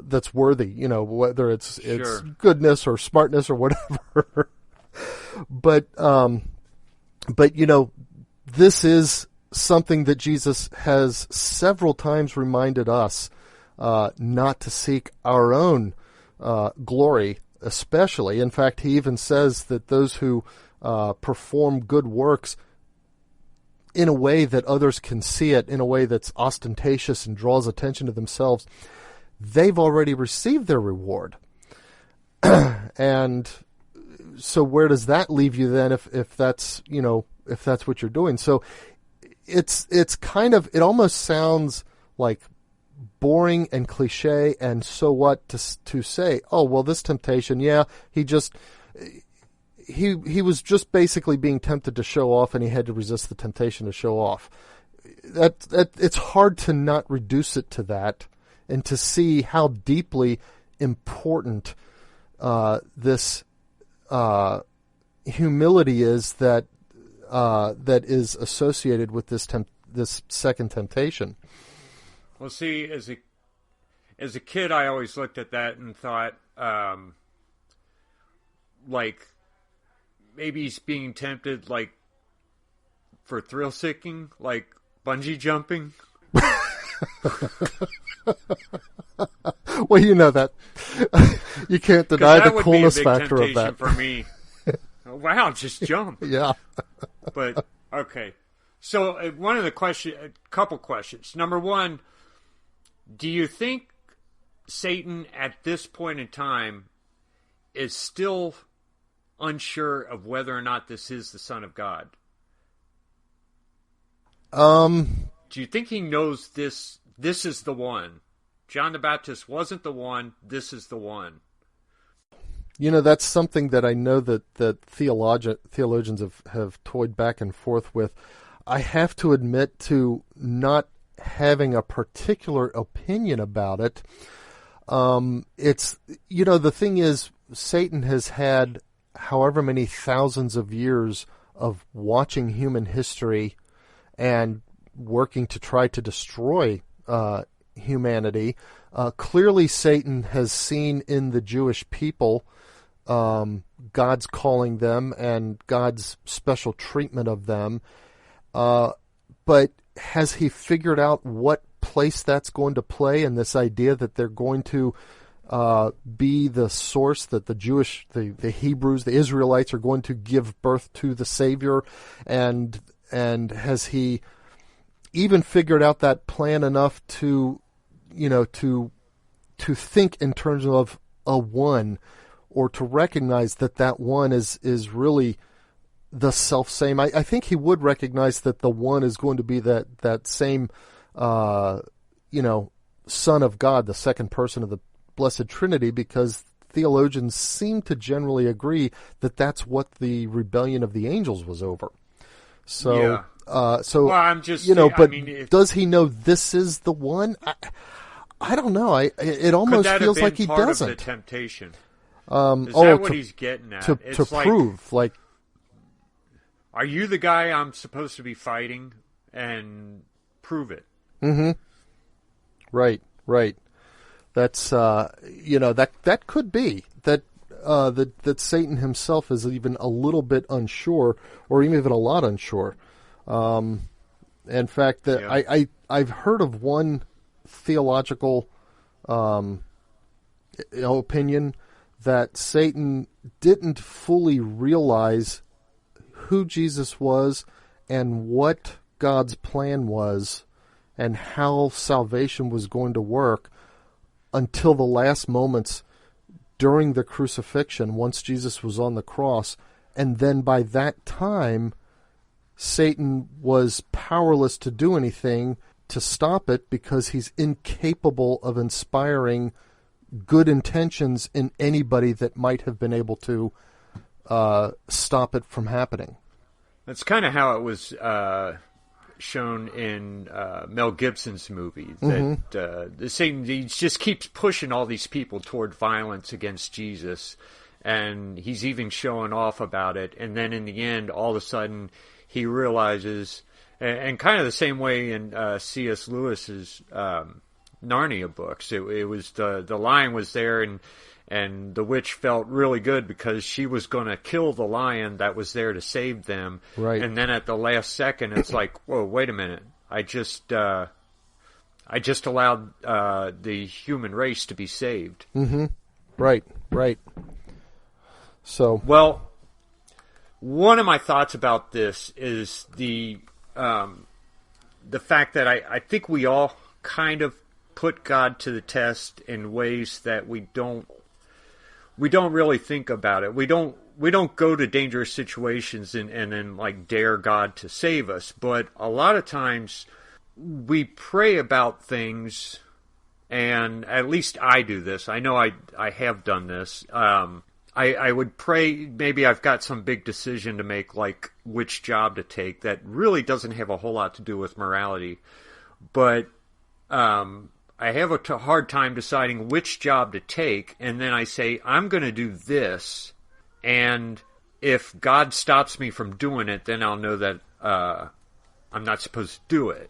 [SPEAKER 2] that's worthy, whether it's goodness or smartness or whatever. But this is something that Jesus has several times reminded us not to seek our own glory, especially. In fact, he even says that those who perform good works in a way that others can see it, in a way that's ostentatious and draws attention to themselves, they've already received their reward. And so where does that leave you then if that's what you're doing? So it's kind of, it almost sounds like boring and cliche, and so what to say, oh, well, this temptation, yeah, he was just basically being tempted to show off, and he had to resist the temptation to show off. That it's hard to not reduce it to that, and to see how deeply important this humility is that is associated with this second temptation.
[SPEAKER 3] Well, see, as a kid, I always looked at that and thought, like, maybe he's being tempted, like, for thrill seeking, like bungee jumping.
[SPEAKER 2] Well, that you can't deny the coolness factor of that.
[SPEAKER 3] For me, wow, just jump.
[SPEAKER 2] Yeah.
[SPEAKER 3] But okay, so a couple questions. Number one, do you think Satan at this point in time is still unsure of whether or not this is the Son of God? Do you think he knows this is the one? John the Baptist wasn't the one. This is the one.
[SPEAKER 2] That's something that I know that theologians have toyed back and forth with. I have to admit to not having a particular opinion about it. It's, the thing is, Satan has had however many thousands of years of watching human history and working to try to destroy humanity. Clearly, Satan has seen in the Jewish people God's calling them and God's special treatment of them. But has he figured out what place that's going to play, and this idea that they're going to be the source, that the Hebrews, the Israelites are going to give birth to the Savior, and has he even figured out that plan enough to think in terms of a one, or to recognize that one is really the self-same? I think he would recognize that the one is going to be that same Son of God, the second person of the Blessed Trinity, because theologians seem to generally agree that that's what the rebellion of the angels was over. So,
[SPEAKER 3] yeah.
[SPEAKER 2] Well,
[SPEAKER 3] I'm just,
[SPEAKER 2] does he know this is the one? I don't know. It almost feels like he doesn't.
[SPEAKER 3] Of the temptation. Is
[SPEAKER 2] that
[SPEAKER 3] what he's getting at?
[SPEAKER 2] To prove, like,
[SPEAKER 3] are you the guy I'm supposed to be fighting? And prove it.
[SPEAKER 2] Mm-hmm. Right. That's that could be that Satan himself is even a little bit unsure, or even a lot unsure. In fact, I've heard of one theological opinion that Satan didn't fully realize who Jesus was and what God's plan was and how salvation was going to work until the last moments during the crucifixion, once Jesus was on the cross. And then by that time, Satan was powerless to do anything to stop it because he's incapable of inspiring good intentions in anybody that might have been able to stop it from happening.
[SPEAKER 3] That's kind of how it was shown in Mel Gibson's movie. That the Satan, he just keeps pushing all these people toward violence against Jesus, and he's even showing off about it. And then in the end, all of a sudden, he realizes, and kind of the same way in C.S. Lewis's Narnia books, it was the lion was there, and the witch felt really good because she was going to kill the lion that was there to save them.
[SPEAKER 2] Right.
[SPEAKER 3] And then at the last second, it's like, whoa, wait a minute! I just allowed the human race to be saved.
[SPEAKER 2] Mm-hmm. Right. So,
[SPEAKER 3] well, one of my thoughts about this is the fact that I think we all kind of put God to the test in ways that we don't really think about it. We don't go to dangerous situations and then like dare God to save us. But a lot of times we pray about things, and at least I do this. I know I have done this. I would pray, maybe I've got some big decision to make, like which job to take, that really doesn't have a whole lot to do with morality. But I have a hard time deciding which job to take, and then I say, I'm going to do this, and if God stops me from doing it, then I'll know that I'm not supposed to do it.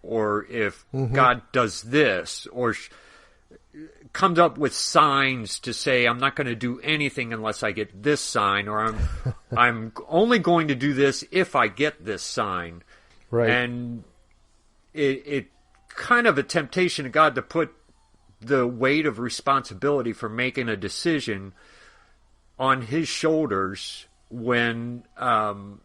[SPEAKER 3] Or if God does this, or comes up with signs to say, I'm not going to do anything unless I get this sign, or I'm only going to do this if I get this sign.
[SPEAKER 2] Right.
[SPEAKER 3] And it kind of a temptation to God to put the weight of responsibility for making a decision on his shoulders when and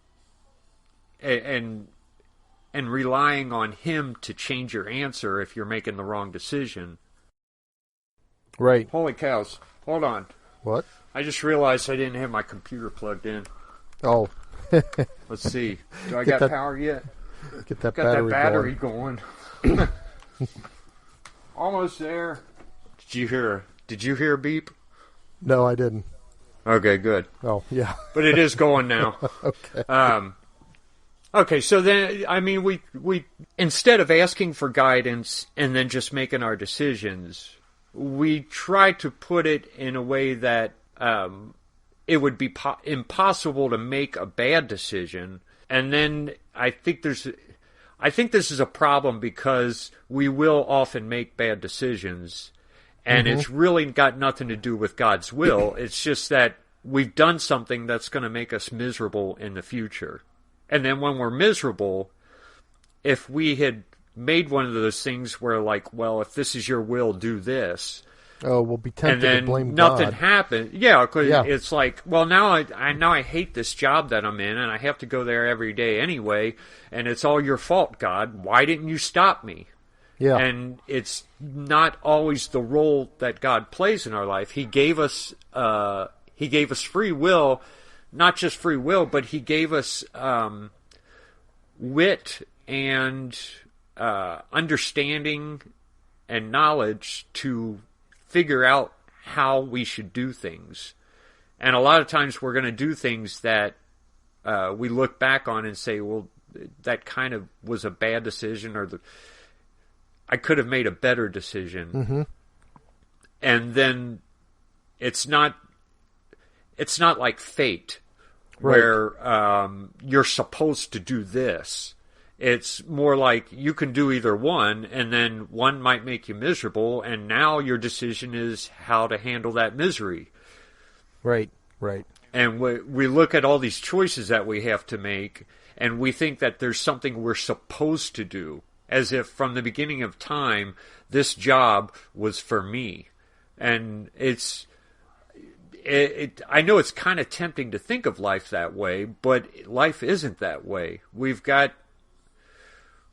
[SPEAKER 3] relying on him to change your answer if you're making the wrong decision.
[SPEAKER 2] Right.
[SPEAKER 3] Holy cows. Hold on.
[SPEAKER 2] What?
[SPEAKER 3] I just realized I didn't have my computer plugged in.
[SPEAKER 2] Oh.
[SPEAKER 3] Let's see. Do I got power yet?
[SPEAKER 2] Get that
[SPEAKER 3] got
[SPEAKER 2] battery
[SPEAKER 3] that battery going. Almost there. Did you hear a beep?
[SPEAKER 2] No, I didn't.
[SPEAKER 3] Okay, good.
[SPEAKER 2] Oh, yeah.
[SPEAKER 3] But it is going now.
[SPEAKER 2] Okay.
[SPEAKER 3] Okay, so then, I mean, we instead of asking for guidance and then just making our decisions, we try to put it in a way that it would be impossible to make a bad decision. And then I think this is a problem because we will often make bad decisions, and it's really got nothing to do with God's will. It's just that we've done something that's going to make us miserable in the future. And then when we're miserable, if we had made one of those things where, like, well, if this is your will, do this.
[SPEAKER 2] Oh, we'll be tempted
[SPEAKER 3] and then
[SPEAKER 2] to blame
[SPEAKER 3] nothing
[SPEAKER 2] God.
[SPEAKER 3] happened. Yeah, because it's like, well, now I hate this job that I'm in, and I have to go there every day anyway, and it's all your fault, God. Why didn't you stop me?
[SPEAKER 2] Yeah.
[SPEAKER 3] And it's not always the role that God plays in our life. He gave us free will, not just free will, but He gave us wit and understanding and knowledge to figure out how we should do things. And a lot of times we're going to do things that we look back on and say, well, that kind of was a bad decision, or I could have made a better decision.
[SPEAKER 2] Mm-hmm.
[SPEAKER 3] And then it's not like fate,
[SPEAKER 2] right,
[SPEAKER 3] where you're supposed to do this. It's more like you can do either one, and then one might make you miserable, and now your decision is how to handle that misery.
[SPEAKER 2] Right, right.
[SPEAKER 3] And we look at all these choices that we have to make, and we think that there's something we're supposed to do. as if from the beginning of time, this job was for me. And I know it's kind of tempting to think of life that way, but life isn't that way. We've got,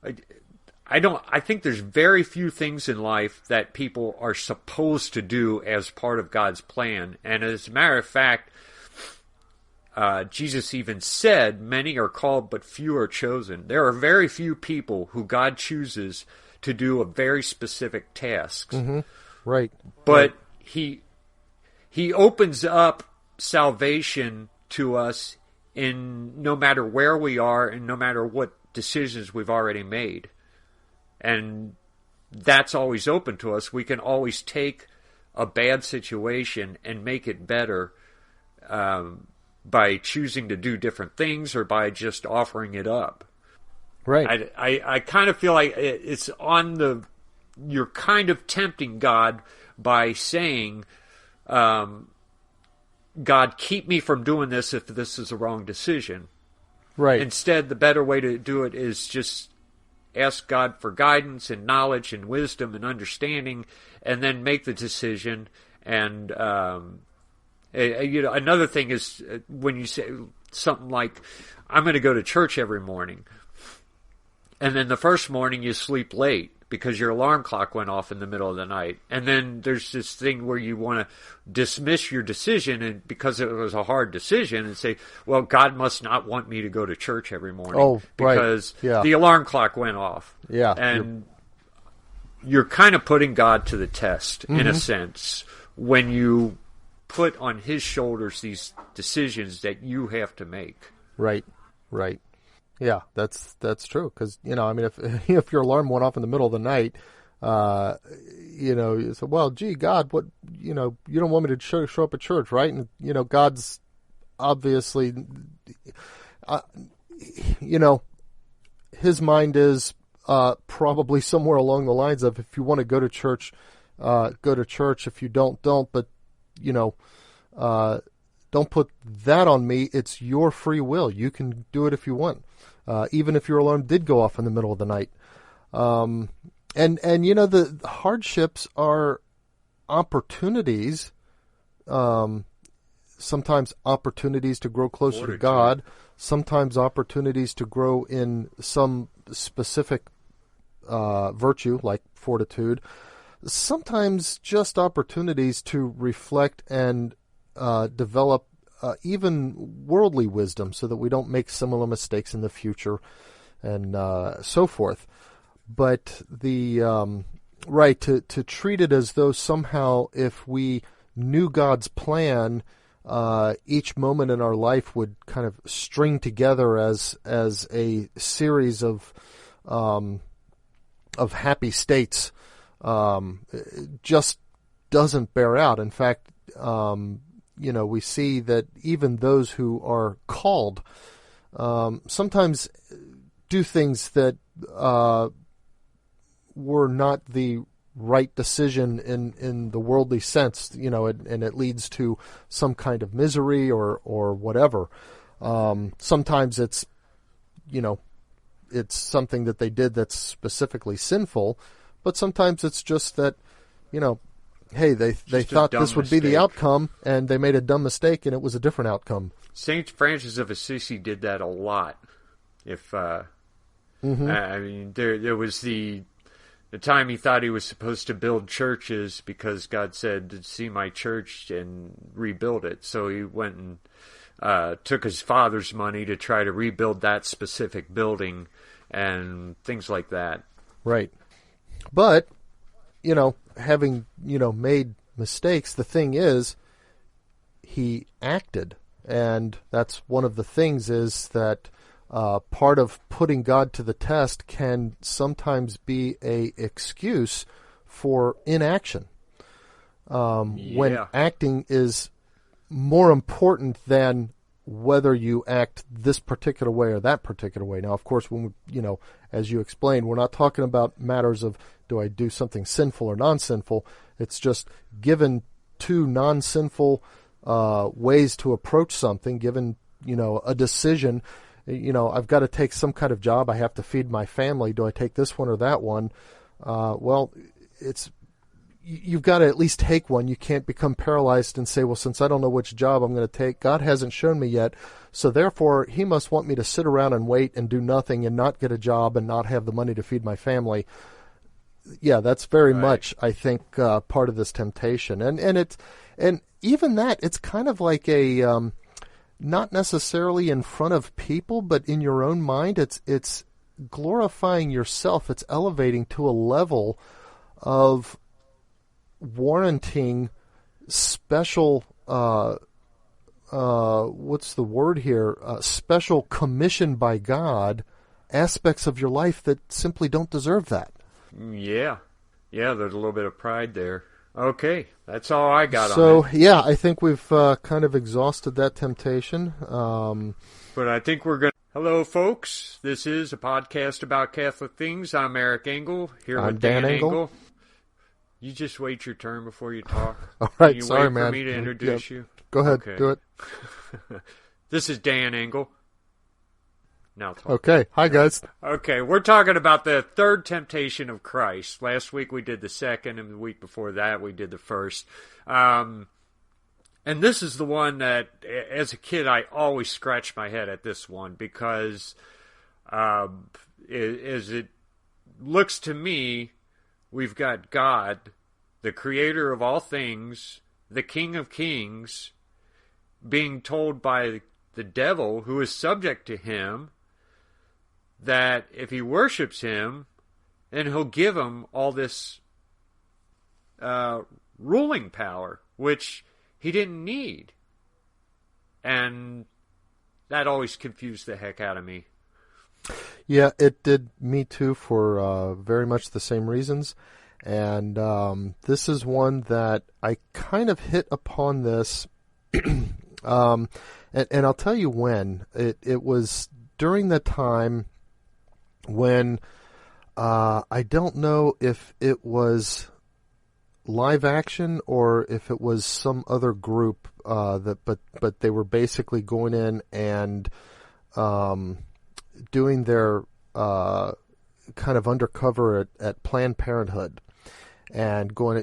[SPEAKER 3] I think there's very few things in life that people are supposed to do as part of God's plan. And as a matter of fact, Jesus even said, many are called, but few are chosen. There are very few people who God chooses to do a very specific tasks.
[SPEAKER 2] Mm-hmm. Right.
[SPEAKER 3] But He opens up salvation to us in no matter where we are and no matter what decisions we've already made. And that's always open to us. We can always take a bad situation and make it better by choosing to do different things or by just offering it up.
[SPEAKER 2] Right.
[SPEAKER 3] I kind of feel like it's you're kind of tempting God by saying, God, keep me from doing this if this is a wrong decision.
[SPEAKER 2] Right.
[SPEAKER 3] Instead, the better way to do it is just ask God for guidance and knowledge and wisdom and understanding, and then make the decision. And another thing is when you say something like, "I'm going to go to church every morning," and then the first morning you sleep late because your alarm clock went off in the middle of the night. And then there's this thing where you want to dismiss your decision and because it was a hard decision and say, well, God must not want me to go to church every morning because the alarm clock went off.
[SPEAKER 2] Yeah.
[SPEAKER 3] And you're kind of putting God to the test in a sense when you put on his shoulders these decisions that you have to make.
[SPEAKER 2] Right. Right. Yeah, that's true. Because I mean, if your alarm went off in the middle of the night, you say, well, gee, God, what, you don't want me to show up at church, right? And God's obviously, his mind is probably somewhere along the lines of, if you want to go to church, go to church. If you don't. But don't put that on me. It's your free will. You can do it if you want. Even if your alarm did go off in the middle of the night. And the hardships are opportunities, sometimes opportunities to grow closer to God, sometimes opportunities to grow in some specific virtue like fortitude, sometimes just opportunities to reflect and develop even worldly wisdom so that we don't make similar mistakes in the future and so forth. But the to treat it as though somehow if we knew God's plan, each moment in our life would kind of string together as a series of happy states, just doesn't bear out. In fact, we see that even those who are called sometimes do things that were not the right decision in the worldly sense, and it leads to some kind of misery or whatever. Sometimes it's something that they did that's specifically sinful, but sometimes it's just that, hey, they thought this would be the outcome, and they made a dumb mistake, and it was a different outcome.
[SPEAKER 3] St. Francis of Assisi did that a lot. I mean, there was the time he thought he was supposed to build churches because God said, see my church and rebuild it. So he went and took his father's money to try to rebuild that specific building and things like that.
[SPEAKER 2] Right. But, having, made mistakes, the thing is, he acted. And that's one of the things is that part of putting God to the test can sometimes be a excuse for inaction. When acting is more important than whether you act this particular way or that particular way. Now, of course, when we, as you explained, we're not talking about matters of do I do something sinful or non-sinful. It's just given two non-sinful ways to approach something, given, a decision, I've got to take some kind of job. I have to feed my family. Do I take this one or that one? Well, you've got to at least take one. You can't become paralyzed and say, well, since I don't know which job I'm going to take, God hasn't shown me yet, so therefore he must want me to sit around and wait and do nothing and not get a job and not have the money to feed my family. Yeah, that's very much, I think, part of this temptation. And even that, it's kind of like a not necessarily in front of people, but in your own mind. It's glorifying yourself. It's elevating to a level of warranting special what's the word here? Special commission by God aspects of your life that simply don't deserve that.
[SPEAKER 3] Yeah, there's a little bit of pride there. Okay, that's all I got on it.
[SPEAKER 2] So, yeah, I think we've kind of exhausted that temptation.
[SPEAKER 3] But I think we're going to... Hello, folks. This is a podcast about Catholic things. I'm Eric Engel, here with Dan Engel. You just wait your turn before you talk.
[SPEAKER 2] All right,
[SPEAKER 3] you
[SPEAKER 2] sorry,
[SPEAKER 3] wait
[SPEAKER 2] man.
[SPEAKER 3] for me to introduce you?
[SPEAKER 2] Go ahead,
[SPEAKER 3] okay.
[SPEAKER 2] Do it.
[SPEAKER 3] This is Dan Engel. Now talk.
[SPEAKER 2] Okay, hi guys.
[SPEAKER 3] Okay, we're talking about the third temptation of Christ. Last week we did the second, and the week before that we did the first. And this is the one that, as a kid, I always scratched my head at this one because, as it looks to me, we've got God, the creator of all things, the King of Kings, being told by the devil, who is subject to him, that if he worships him, then he'll give him all this ruling power, which he didn't need. And that always confused the heck out of me.
[SPEAKER 2] Yeah, it did me too for very much the same reasons. And this is one that I kind of hit upon this. And I'll tell you when. It was during the time when I don't know if it was Live Action or if it was some other group but they were basically going in and doing their kind of undercover at Planned Parenthood and going,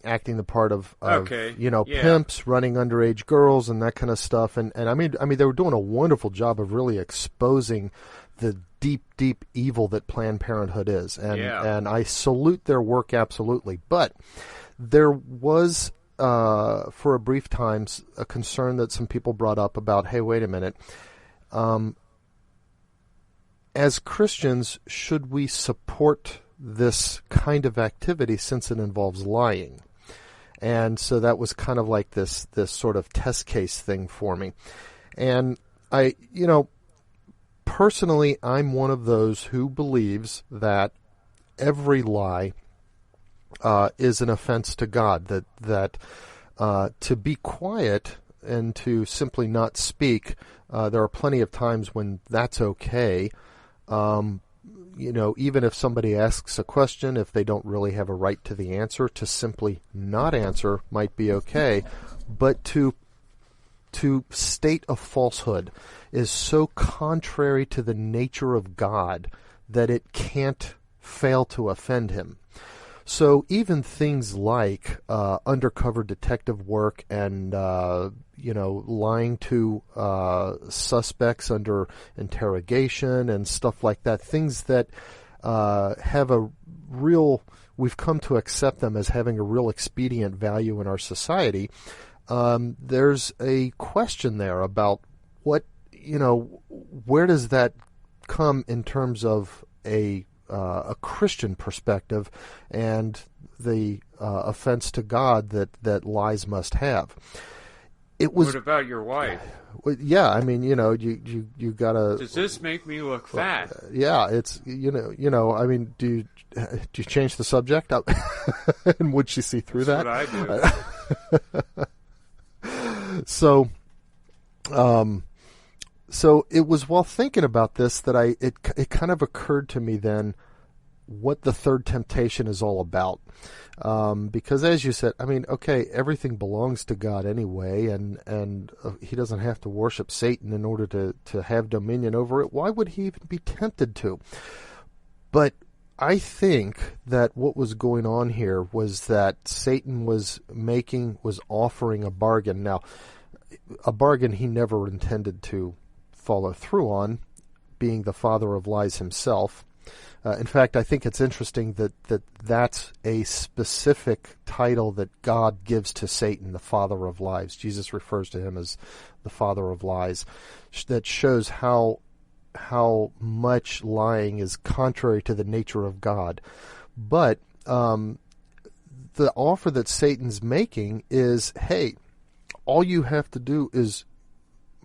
[SPEAKER 2] acting the part of pimps running underage girls and that kind of stuff. And I mean they were doing a wonderful job of really exposing the deep evil that Planned Parenthood is. And I salute their work absolutely. But there was, for a brief time, a concern that some people brought up about, hey, wait a minute. As Christians, should we support this kind of activity since it involves lying? And so that was kind of like this sort of test case thing for me. And personally, I'm one of those who believes that every lie is an offense to God, that to be quiet and to simply not speak, there are plenty of times when that's okay. Even if somebody asks a question, if they don't really have a right to the answer, to simply not answer might be okay. But to state a falsehood is so contrary to the nature of God that it can't fail to offend him. So even things like undercover detective work and lying to suspects under interrogation and stuff like that, things that have a real, we've come to accept them as having a real expedient value in our society. There's a question there about what, where does that come in terms of a Christian perspective and the offense to God that lies must have. It was.
[SPEAKER 3] What about your wife?
[SPEAKER 2] Yeah, I mean, you gotta.
[SPEAKER 3] Does this make me look fat?
[SPEAKER 2] Yeah, it's I mean, do you change the subject up? And would she see through
[SPEAKER 3] That's
[SPEAKER 2] that?
[SPEAKER 3] What I do.
[SPEAKER 2] So it was while thinking about this that it kind of occurred to me then, what the third temptation is all about. Because as you said, I mean, okay, everything belongs to God anyway, and he doesn't have to worship Satan in order to have dominion over it. Why would he even be tempted to? But I think that what was going on here was that Satan was offering a bargain. Now, a bargain he never intended to follow through on, being the father of lies himself. In fact, I think it's interesting that's a specific title that God gives to Satan, the father of lies. Jesus refers to him as the father of lies. That shows how much lying is contrary to the nature of God. But the offer that Satan's making is, hey, all you have to do is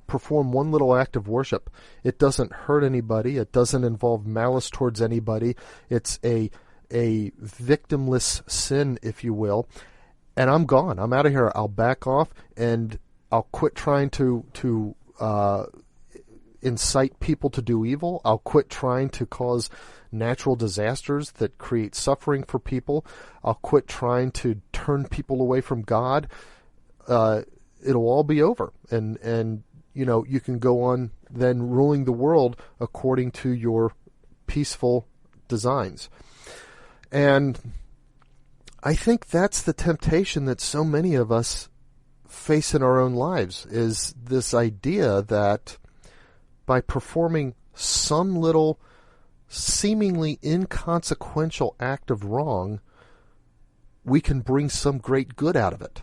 [SPEAKER 2] perform one little act of worship. It doesn't hurt anybody. It doesn't involve malice towards anybody. It's a victimless sin, if you will. And I'm gone. I'm out of here. I'll back off, and I'll quit trying to incite people to do evil. I'll quit trying to cause natural disasters that create suffering for people. I'll quit trying to turn people away from God. It'll all be over. And you can go on then ruling the world according to your peaceful designs. And I think that's the temptation that so many of us face in our own lives, is this idea that by performing some little seemingly inconsequential act of wrong, we can bring some great good out of it.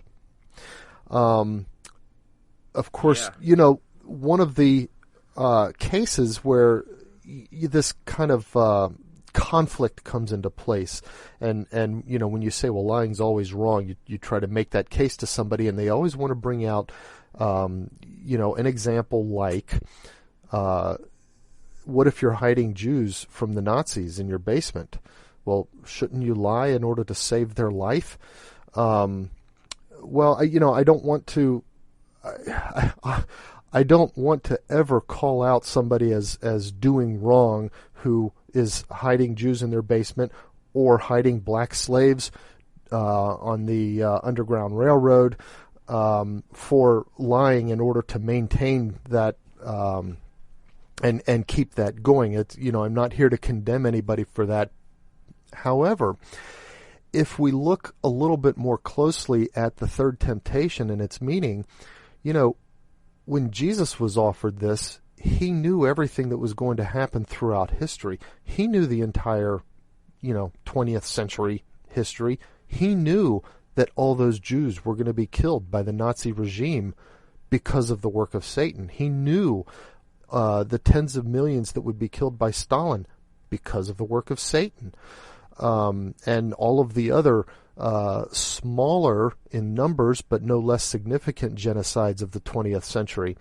[SPEAKER 2] Of course, one of the cases where this kind of conflict comes into place, and when you say, well, lying's always wrong, you try to make that case to somebody, and they always want to bring out, an example like, what if you're hiding Jews from the Nazis in your basement? Well, shouldn't you lie in order to save their life? I don't want to. I don't want to ever call out somebody as doing wrong who is hiding Jews in their basement or hiding black slaves on the Underground Railroad for lying in order to maintain that and keep that going. It's, I'm not here to condemn anybody for that. However, if we look a little bit more closely at the third temptation and its meaning, when Jesus was offered this, he knew everything that was going to happen throughout history. He knew the entire, 20th century history. He knew that all those Jews were going to be killed by the Nazi regime because of the work of Satan. He knew the tens of millions that would be killed by Stalin because of the work of Satan. And all of the other smaller in numbers but no less significant genocides of the 20th century.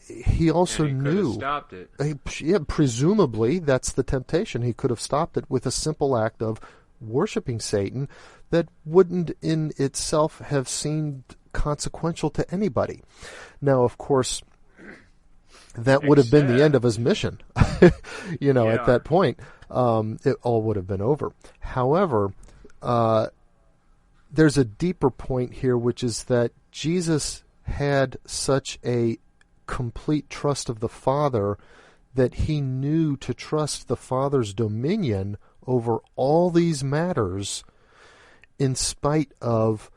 [SPEAKER 2] He also knew. Stopped it. Presumably that's the temptation. He could have stopped it with a simple act of worshiping Satan that wouldn't in itself have seemed consequential to anybody. Now, of course, that would have been the end of his mission. At that point, it all would have been over. However, there's a deeper point here, which is that Jesus had such a complete trust of the Father that he knew to trust the Father's dominion over all these matters in spite of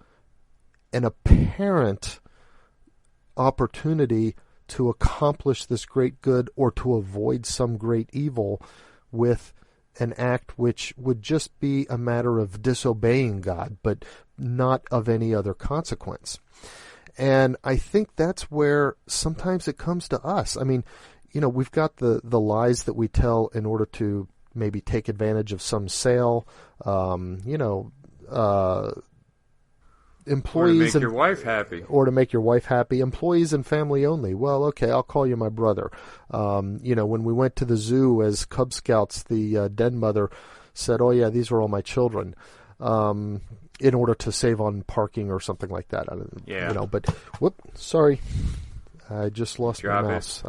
[SPEAKER 2] an apparent opportunity to accomplish this great good or to avoid some great evil with an act which would just be a matter of disobeying God, but not of any other consequence. And I think that's where sometimes it comes to us. I mean, we've got the lies that we tell in order to maybe take advantage of some sale, employees
[SPEAKER 3] or to make your wife happy.
[SPEAKER 2] Or to make your wife happy. Employees and family only. Well, okay, I'll call you my brother. When we went to the zoo as Cub Scouts, the den mother said, "Oh yeah, these were all my children," in order to save on parking or something like that. But sorry, I just lost my mouse.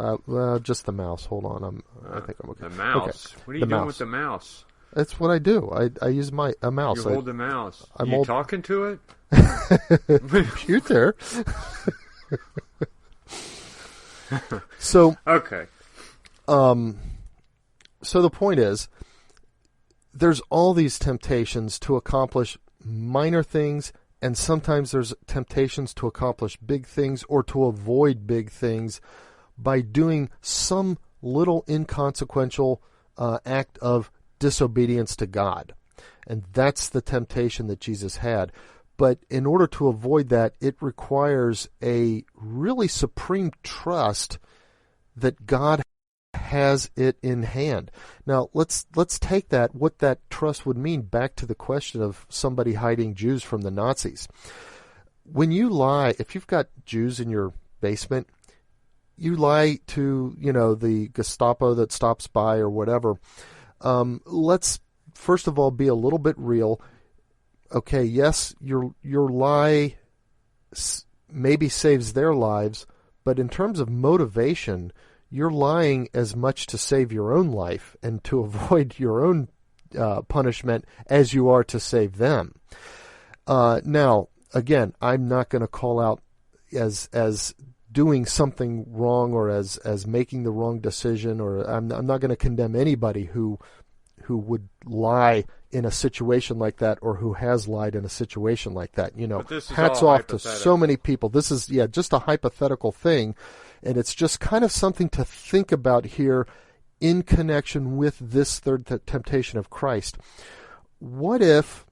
[SPEAKER 2] Just the mouse. Hold on, I think I'm okay.
[SPEAKER 3] The mouse.
[SPEAKER 2] Okay.
[SPEAKER 3] What are you doing with the mouse?
[SPEAKER 2] That's what I do. I use a mouse.
[SPEAKER 3] You hold the mouse.
[SPEAKER 2] I'm
[SPEAKER 3] you talking to it?
[SPEAKER 2] Computer. So
[SPEAKER 3] okay.
[SPEAKER 2] So the point is, there's all these temptations to accomplish minor things, and sometimes there's temptations to accomplish big things or to avoid big things by doing some little inconsequential act of disobedience to God. And that's the temptation that Jesus had. But in order to avoid that, it requires a really supreme trust that God has it in hand. Now, let's take that, what that trust would mean, back to the question of somebody hiding Jews from the Nazis. When you lie, if you've got Jews in your basement, you lie to, the Gestapo that stops by or whatever. Let's first of all be a little bit real. Okay, yes, your lie maybe saves their lives, but in terms of motivation, you're lying as much to save your own life and to avoid your own punishment as you are to save them. Now, again, I'm not going to call out as doing something wrong or as making the wrong decision, or I'm not going to condemn anybody who would lie in a situation like that or who has lied in a situation like that. Hats off to so many people. This is, just a hypothetical thing, and it's just kind of something to think about here in connection with this third temptation of Christ. What if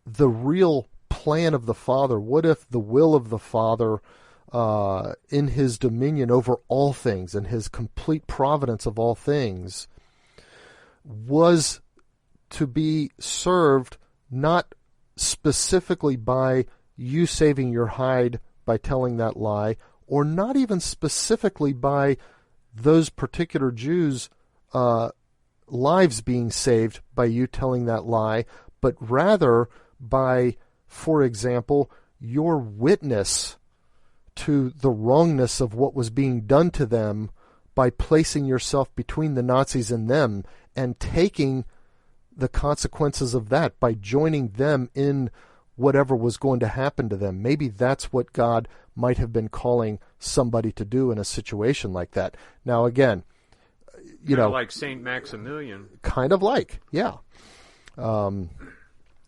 [SPEAKER 2] the real plan of the Father, what if the will of the Father in his dominion over all things and his complete providence of all things was to be served not specifically by you saving your hide by telling that lie, or not even specifically by those particular Jews' lives being saved by you telling that lie, but rather by, for example, your witness to the wrongness of what was being done to them by placing yourself between the Nazis and them and taking the consequences of that by joining them in whatever was going to happen to them. Maybe that's what God might have been calling somebody to do in a situation like that. Now, again,
[SPEAKER 3] like Saint Maximilian.
[SPEAKER 2] Kind of like, yeah.
[SPEAKER 3] I wonder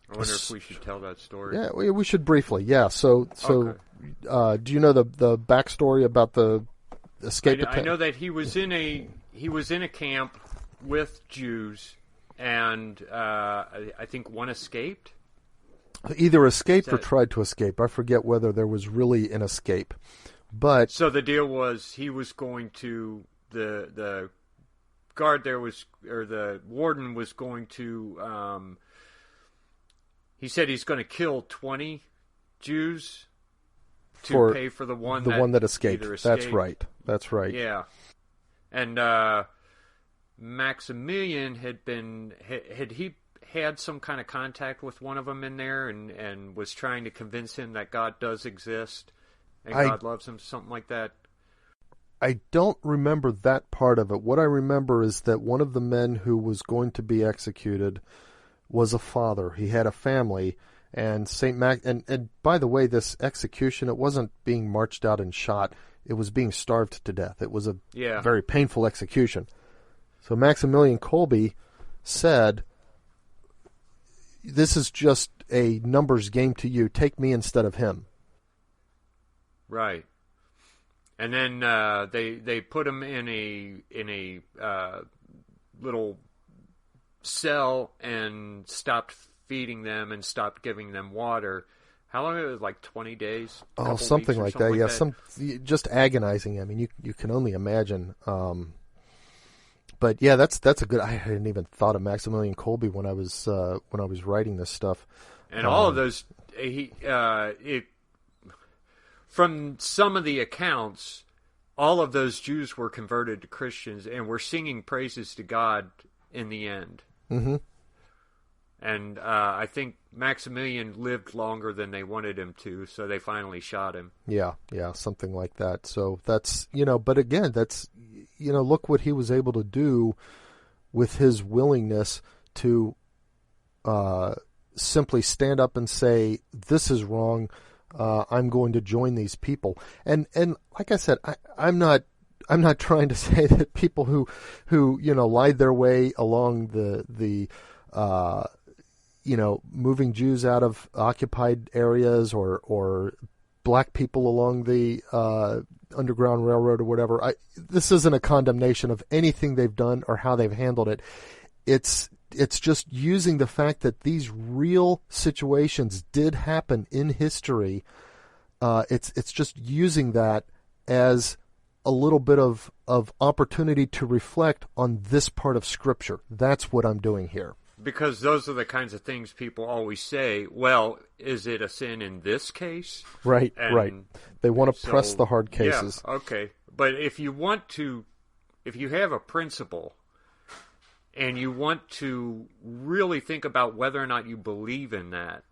[SPEAKER 3] if we should tell that story.
[SPEAKER 2] Yeah, we should briefly. Yeah. So, okay. Do you know the backstory about the escape?
[SPEAKER 3] I know that he was in a camp with Jews, and I think one escaped.
[SPEAKER 2] Either escaped or tried to escape. I forget whether there was really an escape. But
[SPEAKER 3] so the deal was he was going to the guard there was, or the warden was going to. He said he's going to kill 20 Jews to pay for the one that escaped.
[SPEAKER 2] That's right. That's right.
[SPEAKER 3] Yeah, and Maximilian had he had some kind of contact with one of them in there and was trying to convince him that God does exist and God loves him, something like that.
[SPEAKER 2] I don't remember that part of it. What I remember is that one of the men who was going to be executed was a father. He had a family, and and by the way, this execution, it wasn't being marched out and shot. It was being starved to death. It was a very painful execution. So Maximilian Kolbe said, "This is just a numbers game to you. Take me instead of him."
[SPEAKER 3] Right. And then they put him in a little cell and stopped feeding them and stopped giving them water. How long? It was like 20 days.
[SPEAKER 2] Oh, something like that. Yeah, just agonizing. I mean, you can only imagine. But yeah, that's a good. I hadn't even thought of Maximilian Kolbe when I was writing this stuff.
[SPEAKER 3] And all of those, from some of the accounts, all of those Jews were converted to Christians and were singing praises to God in the end.
[SPEAKER 2] Mm-hmm.
[SPEAKER 3] And I think Maximilian lived longer than they wanted him to, so they finally shot him.
[SPEAKER 2] Yeah, something like that. So that's, but again, that's, look what he was able to do with his willingness to simply stand up and say, this is wrong, I'm going to join these people. And like I said, I'm not trying to say that people who lied their way along the moving Jews out of occupied areas or black people along the Underground Railroad or whatever. This isn't a condemnation of anything they've done or how they've handled it. It's just using the fact that these real situations did happen in history. It's just using that as a little bit of opportunity to reflect on this part of Scripture. That's what I'm doing here.
[SPEAKER 3] Because those are the kinds of things people always say, well, is it a sin in this case?
[SPEAKER 2] Right, right. They want to press the hard cases.
[SPEAKER 3] Yeah, okay. But if you have a principle and you want to really think about whether or not you believe in that,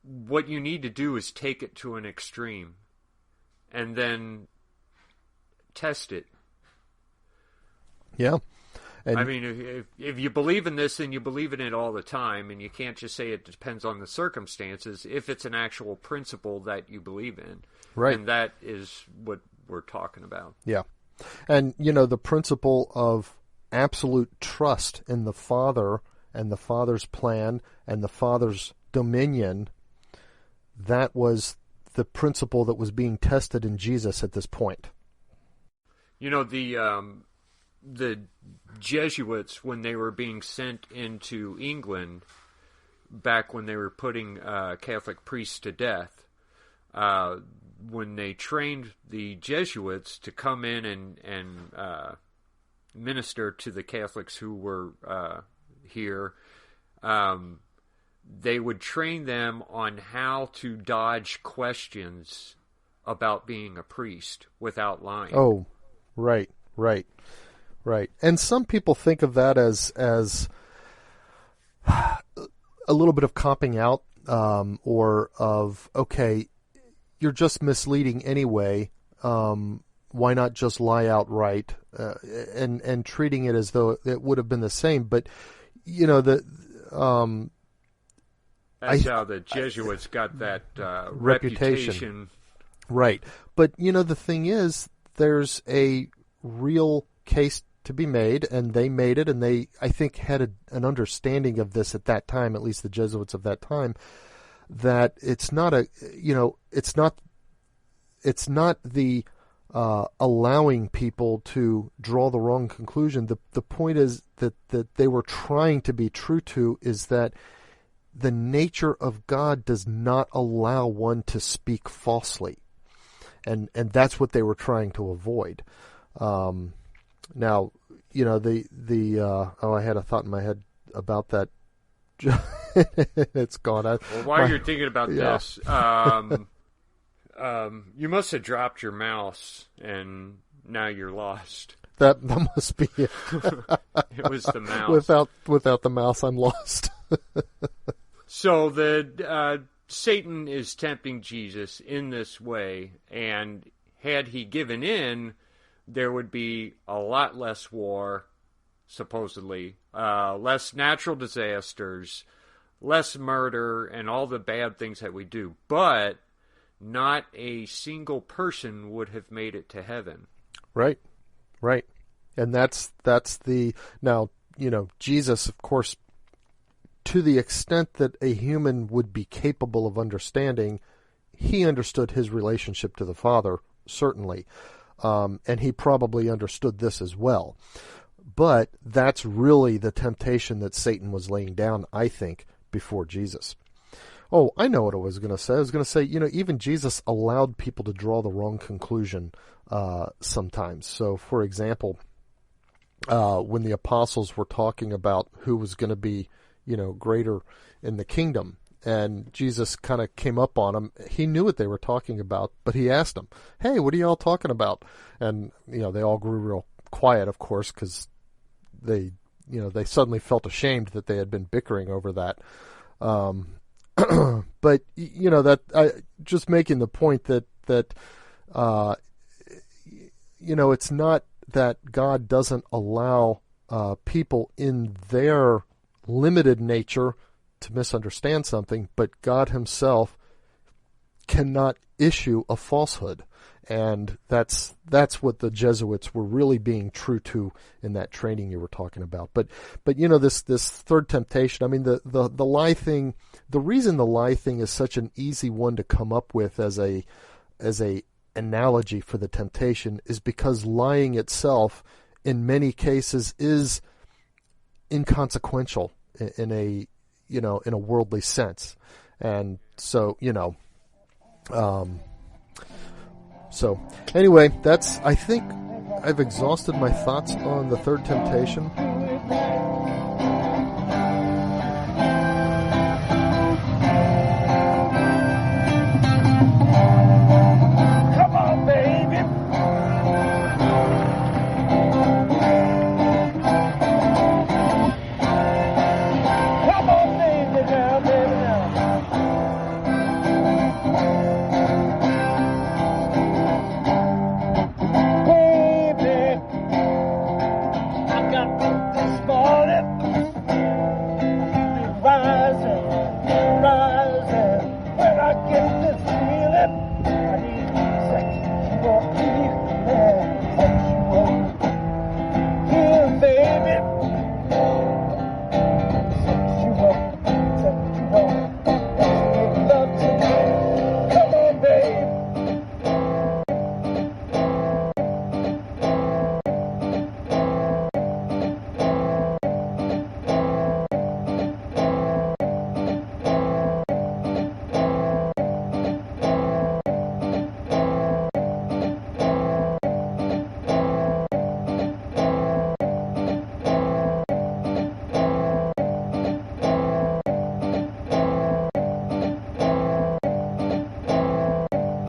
[SPEAKER 3] what you need to do is take it to an extreme and then test it.
[SPEAKER 2] Yeah. And
[SPEAKER 3] I mean, if you believe in this, then you believe in it all the time, and you can't just say it depends on the circumstances. If it's an actual principle that you believe in,
[SPEAKER 2] right,
[SPEAKER 3] and that is what we're talking about.
[SPEAKER 2] Yeah, and the principle of absolute trust in the Father and the Father's plan and the Father's dominion, that was the principle that was being tested in Jesus at this point.
[SPEAKER 3] The Jesuits, when they were being sent into England, back when they were putting Catholic priests to death, when they trained the Jesuits to come in and minister to the Catholics who were here, they would train them on how to dodge questions about being a priest without lying.
[SPEAKER 2] Oh, right. Right. And some people think of that as a little bit of copping out, or of, okay, you're just misleading anyway. Why not just lie outright, and treating it as though it would have been the same? But, that's
[SPEAKER 3] how the Jesuits got that reputation.
[SPEAKER 2] Right. But, the thing is, there's a real case to be made, and they made it, and they, I think, had an understanding of this at that time, at least the Jesuits of that time, that it's not the allowing people to draw the wrong conclusion. The point is that they were trying to be true to is that the nature of God does not allow one to speak falsely, and that's what they were trying to avoid. Now, I had a thought in my head about that. It's gone.
[SPEAKER 3] While you're thinking about this, you must have dropped your mouse, and now you're lost.
[SPEAKER 2] That must be it.
[SPEAKER 3] It was the mouse.
[SPEAKER 2] Without the mouse, I'm lost.
[SPEAKER 3] So Satan is tempting Jesus in this way, and had he given in, there would be a lot less war, supposedly, less natural disasters, less murder, and all the bad things that we do. But not a single person would have made it to heaven. Right.
[SPEAKER 2] And that's now, Jesus, of course, to the extent that a human would be capable of understanding, he understood his relationship to the Father, certainly. And he probably understood this as well. But that's really the temptation that Satan was laying down, I think, before Jesus. Oh, I know what I was going to say. I was going to say, even Jesus allowed people to draw the wrong conclusion sometimes. So, for example, when the apostles were talking about who was going to be, greater in the kingdom, and Jesus kind of came up on them. He knew what they were talking about, but he asked them, "Hey, what are you all talking about?" And they all grew real quiet, of course, because they suddenly felt ashamed that they had been bickering over that. But just making the point that it's not that God doesn't allow people in their limited nature to misunderstand something, but God himself cannot issue a falsehood. And that's what the Jesuits were really being true to in that training you were talking about. But this third temptation, I mean, the lie thing, the reason the lie thing is such an easy one to come up with as a analogy for the temptation is because lying itself in many cases is inconsequential in a worldly sense. And so, so anyway, I think I've exhausted my thoughts on the third temptation.